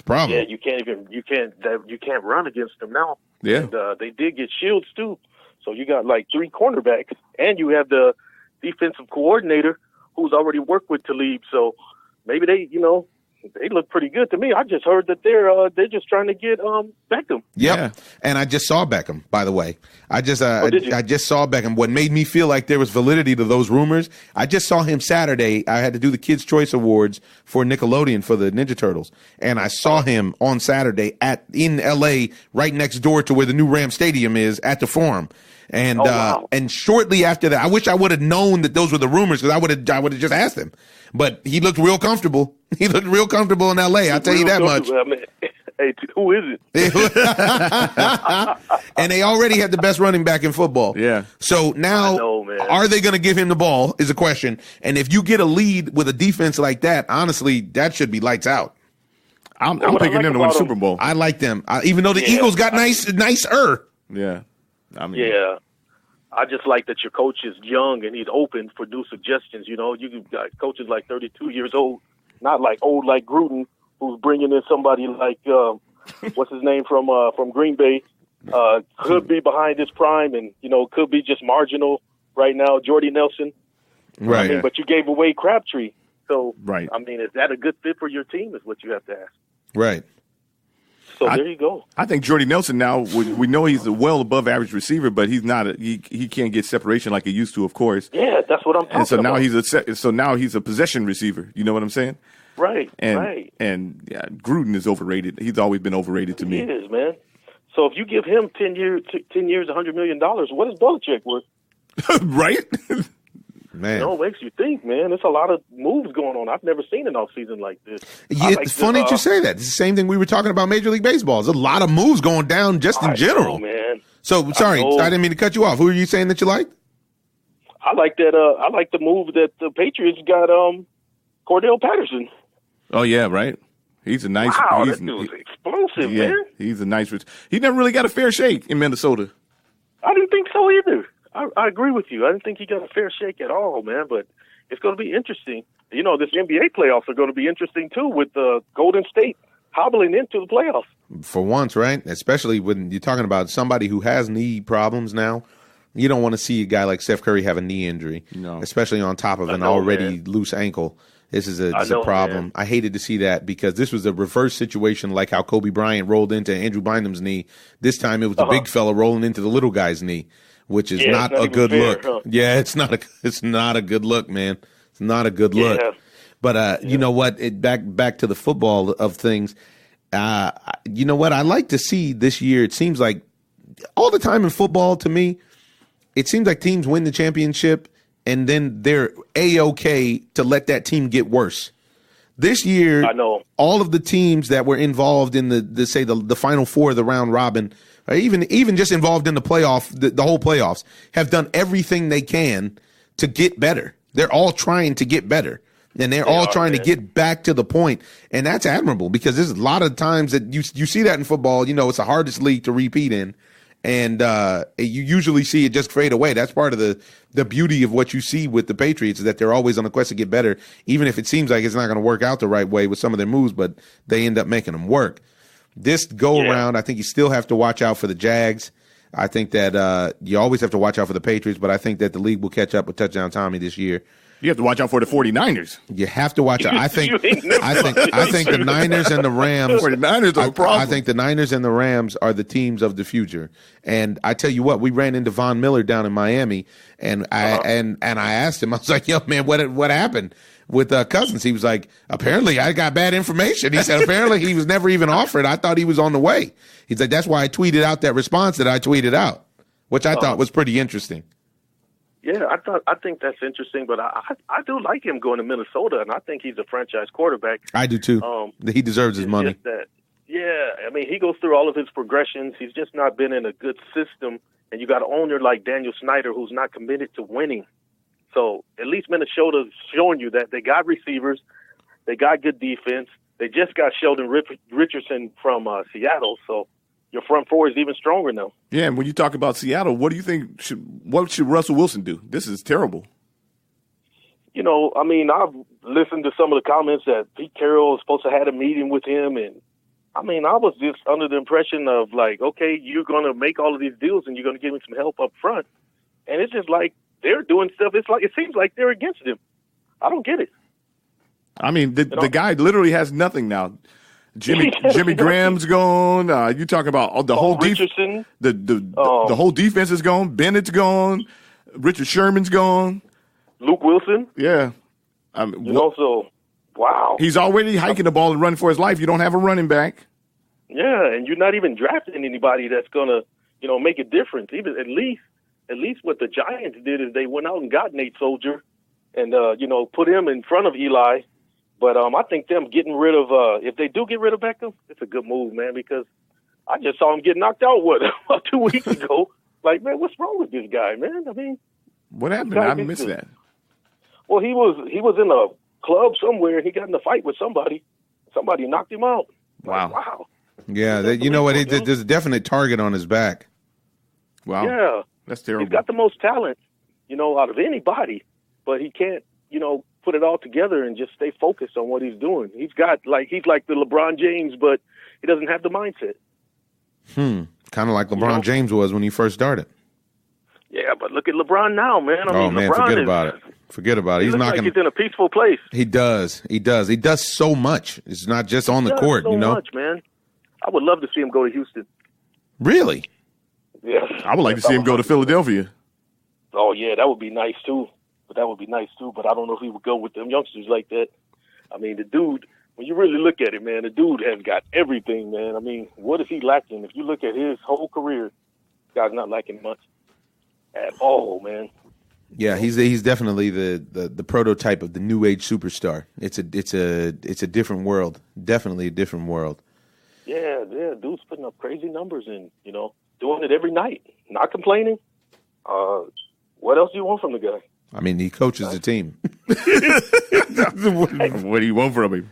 Yeah, you can't run against them now. Yeah. And they did get Shields, too. So you got like 3 cornerbacks, and you have the defensive coordinator who's already worked with Talib. So maybe they, they look pretty good to me. I just heard that they're just trying to get Beckham. Yep. Yeah. And I just saw Beckham, by the way. I just saw Beckham. What made me feel like there was validity to those rumors, I just saw him Saturday. I had to do the Kids' Choice Awards for Nickelodeon for the Ninja Turtles. And I saw him on Saturday in LA, right next door to where the new Ram Stadium is, at the Forum. And and shortly after that, I wish I would have known that those were the rumors, because I would have just asked him. But he looked real comfortable. He looked real comfortable in L.A. I'll tell you that much. I mean, hey, who is it? And they already had the best running back in football. Yeah. So now, are they going to give him the ball is a question. And if you get a lead with a defense like that, honestly, that should be lights out. I'm picking them to win the Super Bowl. I like them, even though the Eagles got nicer. Yeah. Yeah. I just like that your coach is young and he's open for new suggestions. You know, you got coaches like 32 years old, not like old like Gruden, who's bringing in somebody like what's his name from Green Bay, could be behind his prime and could be just marginal right now. Jordy Nelson, right? But you gave away Crabtree, so right. I mean, is that a good fit for your team? Is what you have to ask. Right. So there you go. I think Jordy Nelson now, we know he's a well above average receiver, but he's not. He can't get separation like he used to, of course. Yeah, that's what I'm talking about. And so now he's a possession receiver. You know what I'm saying? Right. And Gruden is overrated. He's always been overrated to me. He is, man. So if you give him 10 years, $100 million, what is Belichick worth? Right. Man, it makes you think, man. There's a lot of moves going on. I've never seen an offseason like this. It's funny that you say that. It's the same thing we were talking about Major League Baseball. There's a lot of moves going down just in general. Man. So, sorry, I didn't mean to cut you off. Who are you saying that you liked? I like that. I like the move that the Patriots got Cordell Patterson. Oh, yeah, right. He's a nice. Wow, that dude's explosive, man. He's a nice. He never really got a fair shake in Minnesota. I didn't think so either. I agree with you. I didn't think he got a fair shake at all, man. But it's going to be interesting. This NBA playoffs are going to be interesting, too, with Golden State hobbling into the playoffs. For once, right? Especially when you're talking about somebody who has knee problems now. You don't want to see a guy like Steph Curry have a knee injury, especially on top of an already loose ankle. This is a problem. Man. I hated to see that because this was a reverse situation like how Kobe Bryant rolled into Andrew Bynum's knee. This time it was the big fella rolling into the little guy's knee, which is not a good look. Huh? Yeah, it's not a good look, man. It's not a good look. But you know what? Back to the football of things. You know what? I like to see this year. It seems like all the time in football to me, it seems like teams win the championship and then they're A-okay to let that team get worse. This year, I know all of the teams that were involved in the final four of the round robin, or even just involved in the playoff, the whole playoffs, have done everything they can to get better. They're all trying to get better, and they're all trying to get back to the point, and that's admirable because there's a lot of times that you see that in football. It's the hardest league to repeat in. And you usually see it just fade away. That's part of the beauty of what you see with the Patriots is that they're always on a quest to get better, even if it seems like it's not going to work out the right way with some of their moves, but they end up making them work. This go-around, I think you still have to watch out for the Jags. I think that you always have to watch out for the Patriots, but I think that the league will catch up with Touchdown Tommy this year. You have to watch out for the 49ers. You have to watch out. I think the Niners and the Rams. 49ers are a problem. I think the Niners and the Rams are the teams of the future. And I tell you what, we ran into Von Miller down in Miami, and I asked him. I was like, "Yo, man, what happened with Cousins?" He was like, "Apparently, I got bad information." He said, "Apparently, he was never even offered. I thought he was on the way." He's like, "That's why I tweeted out that response that I tweeted out," which I thought was pretty interesting. Yeah, I think that's interesting, but I do like him going to Minnesota, and I think he's a franchise quarterback. I do too. He deserves his money. I mean, he goes through all of his progressions. He's just not been in a good system, and you got an owner like Daniel Snyder who's not committed to winning. So at least Minnesota's showing you that they got receivers, they got good defense. They just got Sheldon Richardson from Seattle, so your front four is even stronger now. Yeah, and when you talk about Seattle, what do you think? What should Russell Wilson do? This is terrible. I mean, I've listened to some of the comments that Pete Carroll is supposed to have a meeting with him, and I mean, I was just under the impression of like, okay, you're going to make all of these deals and you're going to give me some help up front, and it's just like they're doing stuff. It seems like they're against him. I don't get it. I mean, the guy literally has nothing now. Jimmy Graham's gone. You talk about the whole Richardson. The whole defense is gone. Bennett's gone. Richard Sherman's gone. Luke Wilson. Yeah. So wow. He's already hiking the ball and running for his life. You don't have a running back. Yeah, and you're not even drafting anybody that's gonna, make a difference. Even at least what the Giants did is they went out and got Nate Soldier, and put him in front of Eli. But I think them getting rid of if they do get rid of Beckham, it's a good move, man, because I just saw him get knocked out about 2 weeks ago. Like, man, what's wrong with this guy, man? I mean, what happened? I missed that. Well, he was in a club somewhere and he got in a fight with somebody. Somebody knocked him out. Wow. Like, wow. Yeah, there's a definite target on his back. Wow. Yeah. That's terrible. He's got the most talent, out of anybody, but he can't, put it all together and just stay focused on what he's doing. He's like the LeBron James, but he doesn't have the mindset. Kind of like LeBron James was when he first started. Yeah, but look at LeBron now, man. Forget about it. Forget about it. He's knocking. Like he's in a peaceful place. He does. He does so much. It's not just on the court, so much, man. I would love to see him go to Houston. Really? Yeah. I would like to see him go to Philadelphia. Oh yeah, that would be nice too. But I don't know if he would go with them youngsters like that. I mean, the dude, when you really look at it, man, the dude has got everything, man. I mean, what is he lacking? If you look at his whole career, the guy's not lacking much at all, man. Yeah, he's definitely the prototype of the new age superstar. It's a different world. Definitely a different world. Yeah, dude's putting up crazy numbers and, doing it every night, not complaining. What else do you want from the guy? I mean, he coaches the team. What do you want from him?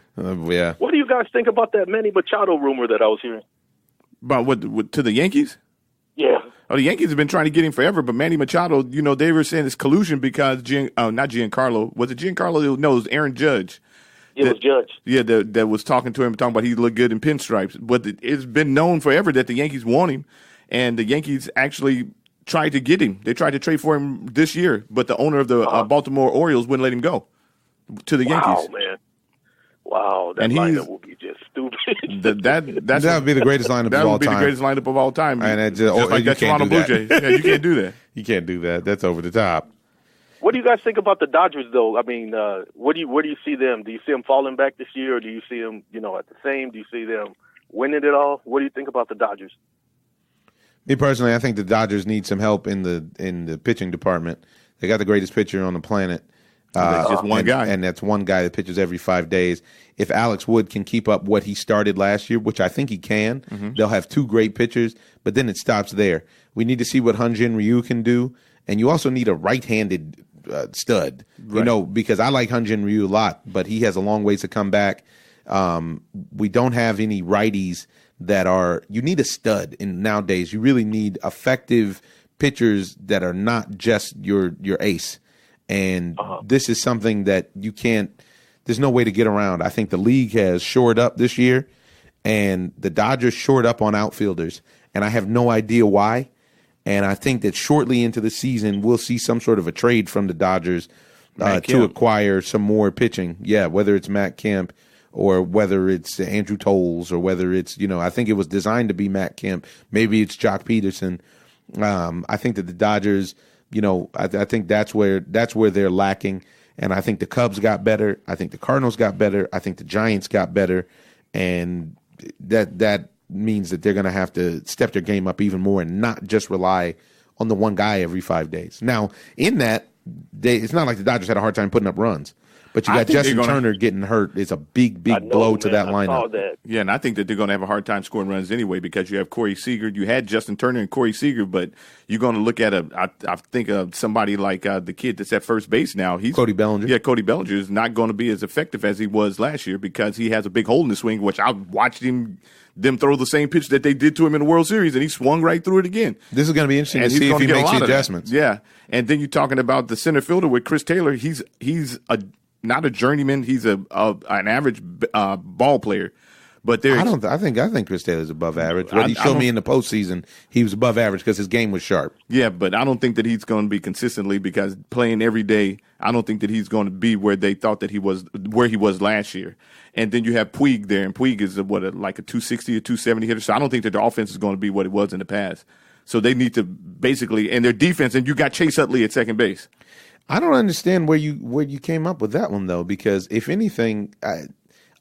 Yeah. What do you guys think about that Manny Machado rumor that I was hearing? About what to the Yankees? Yeah. Oh, the Yankees have been trying to get him forever, but Manny Machado, they were saying it's collusion because not Giancarlo. Was it Giancarlo? No, it was Aaron Judge. It was Judge. Yeah, that was talking to him, talking about he looked good in pinstripes. But it's been known forever that the Yankees want him, and the Yankees actually tried to get him. They tried to trade for him this year, but the owner of the Baltimore Orioles wouldn't let him go to the Yankees. Wow, man. Wow, that lineup will be just stupid. That would be the greatest lineup of all time. That would be the greatest lineup of all time. And just like that Toronto Blue Jays. Yeah, you can't do that. You can't do that. That's over the top. What do you guys think about the Dodgers, though? I mean, where do you see them? Do you see them falling back this year, or do you see them, at the same? Do you see them winning it all? What do you think about the Dodgers? Me personally, I think the Dodgers need some help in the pitching department. They got the greatest pitcher on the planet. That's just one guy. And that's one guy that pitches every 5 days. If Alex Wood can keep up what he started last year, which I think he can, they'll have two great pitchers, but then it stops there. We need to see what Hyun-Jin Ryu can do, and you also need a right-handed stud, because I like Hyun-Jin Ryu a lot, but he has a long ways to come back. We don't have any righties you need a stud nowadays. You really need effective pitchers that are not just your ace. And this is something that there's no way to get around. I think the league has shored up this year, and the Dodgers shored up on outfielders, and I have no idea why. And I think that shortly into the season, we'll see some sort of a trade from the Dodgers to acquire some more pitching. Yeah, whether it's Matt Kemp or whether it's Andrew Tolles or whether it's, I think it was designed to be Matt Kemp. Maybe it's Jock Peterson. I think that the Dodgers, I think that's where they're lacking. And I think the Cubs got better. I think the Cardinals got better. I think the Giants got better. And that means that they're going to have to step their game up even more and not just rely on the one guy every 5 days. Now, in that, it's not like the Dodgers had a hard time putting up runs. But you got Justin Turner getting hurt. It's a big blow to that lineup. I saw that. Yeah, and I think that they're going to have a hard time scoring runs anyway because you have Corey Seager. You had Justin Turner and Corey Seager, but you're going to look at I think of somebody like the kid that's at first base now. Cody Bellinger. Yeah, Cody Bellinger is not going to be as effective as he was last year because he has a big hole in the swing, which I watched them throw the same pitch that they did to him in the World Series, and he swung right through it again. This is going to be interesting to see if he makes the adjustments. Yeah, and then you're talking about the center fielder with Chris Taylor. He's not a journeyman. He's an average ball player, But I think Chris Taylor's above average. What he showed me in the postseason, he was above average because his game was sharp. Yeah, but I don't think that he's going to be consistently because playing every day, I don't think that he's going to be where they thought that he was last year. And then you have Puig there, and Puig is like a 260 or 270 hitter. So I don't think that their offense is going to be what it was in the past. So they need to basically, and their defense, and you got Chase Utley at second base. I don't understand where you came up with that one though, because if anything,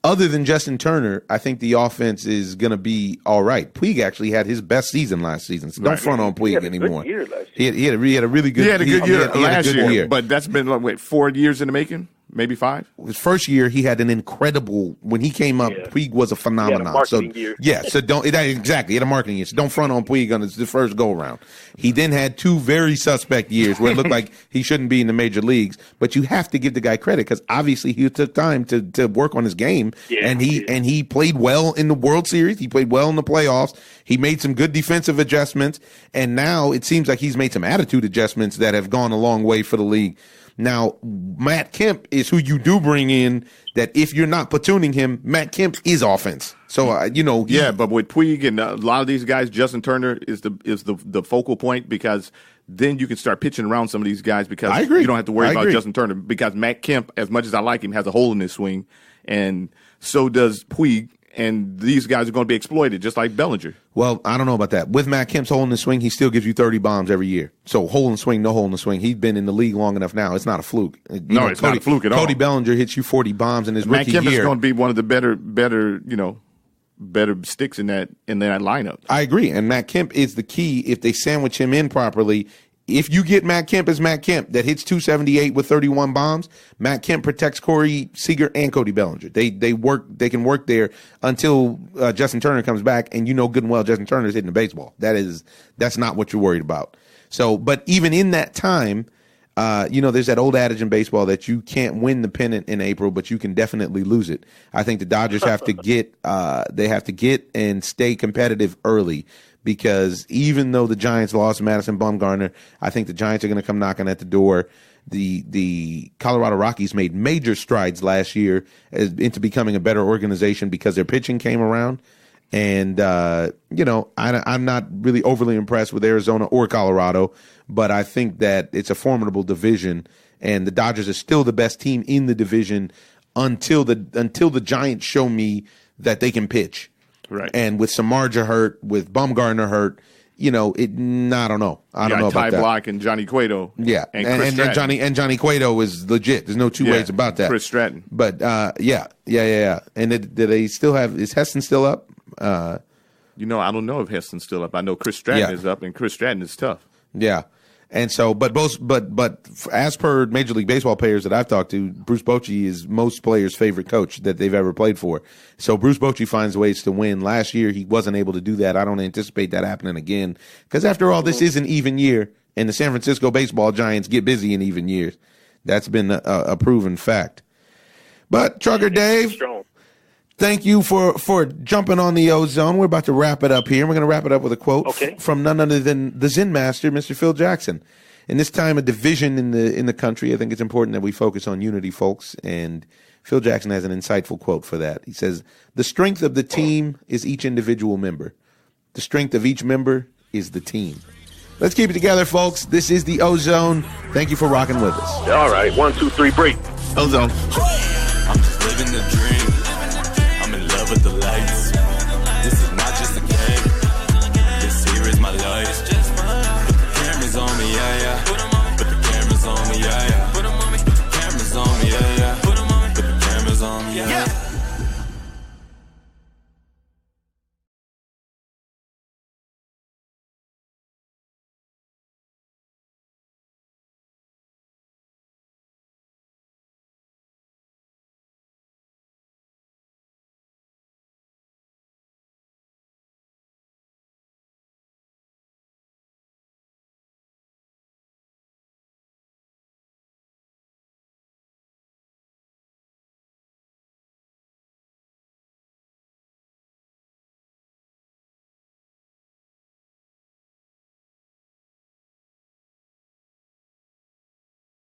other than Justin Turner, I think the offense is going to be all right. Puig actually had his best season last season, so don't front on Puig anymore. He had a really good. He had a good year last year, but that's been 4 years in the making. Maybe 5. His first year, he had an incredible. When he came up, Puig was a phenomenon. Year. So don't exactly. He had a marketing year. So don't front on Puig on the first go around. He then had 2 very suspect years where it looked like he shouldn't be in the major leagues. But you have to give the guy credit because obviously he took time to work on his game, and he played well in the World Series. He played well in the playoffs. He made some good defensive adjustments, and now it seems like he's made some attitude adjustments that have gone a long way for the league. Now, Matt Kemp is who you do bring in that if you're not platooning him, Matt Kemp is offense. So, but with Puig and a lot of these guys, Justin Turner is the focal point because then you can start pitching around some of these guys because you don't have to worry about Justin Turner because Matt Kemp, as much as I like him, has a hole in his swing, and so does Puig. And these guys are going to be exploited, just like Bellinger. Well, I don't know about that. With Matt Kemp's hole in the swing, he still gives you 30 bombs every year. So hole in the swing, no hole in the swing. He's been in the league long enough now. It's not a fluke. It's not a fluke at all. Cody Bellinger hits you 40 bombs in his rookie year. Matt Kemp is going to be one of the better sticks in that lineup. I agree. And Matt Kemp is the key if they sandwich him in properly. If you get Matt Kemp as Matt Kemp that hits 278 with 31 bombs, Matt Kemp protects Corey Seager and Cody Bellinger. They can work there until Justin Turner comes back, and you know good and well Justin Turner's hitting the baseball. That's not what you're worried about. So, but even in that time, there's that old adage in baseball that you can't win the pennant in April, but you can definitely lose it. I think the Dodgers have to get and stay competitive early. Because even though the Giants lost Madison Bumgarner, I think the Giants are going to come knocking at the door. The Colorado Rockies made major strides last year into becoming a better organization because their pitching came around. And, I'm not really overly impressed with Arizona or Colorado, but I think that it's a formidable division. And the Dodgers are still the best team in the division until the Giants show me that they can pitch. Right. And with Samardzija hurt, with Bumgarner hurt, I don't know. I don't know about that. Ty Block and Johnny Cueto. Yeah. And Johnny Cueto is legit. There's no two ways about that. Chris Stratton. But, yeah. And do they still have – is Heston still up? I don't know if Heston's still up. I know Chris Stratton is up, and Chris Stratton is tough. Yeah. And so, but as per Major League Baseball players that I've talked to, Bruce Bochy is most players' favorite coach that they've ever played for. So Bruce Bochy finds ways to win. Last year, he wasn't able to do that. I don't anticipate that happening again. Because after all, this is an even year, and the San Francisco baseball Giants get busy in even years. That's been a proven fact. But Trucker Dave, thank you for jumping on the Ozone. We're about to wrap it up here. We're going to wrap it up with a quote from none other than the Zen Master, Mr. Phil Jackson. In this time of division in the country, I think it's important that we focus on unity, folks. And Phil Jackson has an insightful quote for that. He says, "The strength of the team is each individual member. The strength of each member is the team." Let's keep it together, folks. This is the Ozone. Thank you for rocking with us. All right. 1, 2, 3, break. Ozone. I'm just living the dream.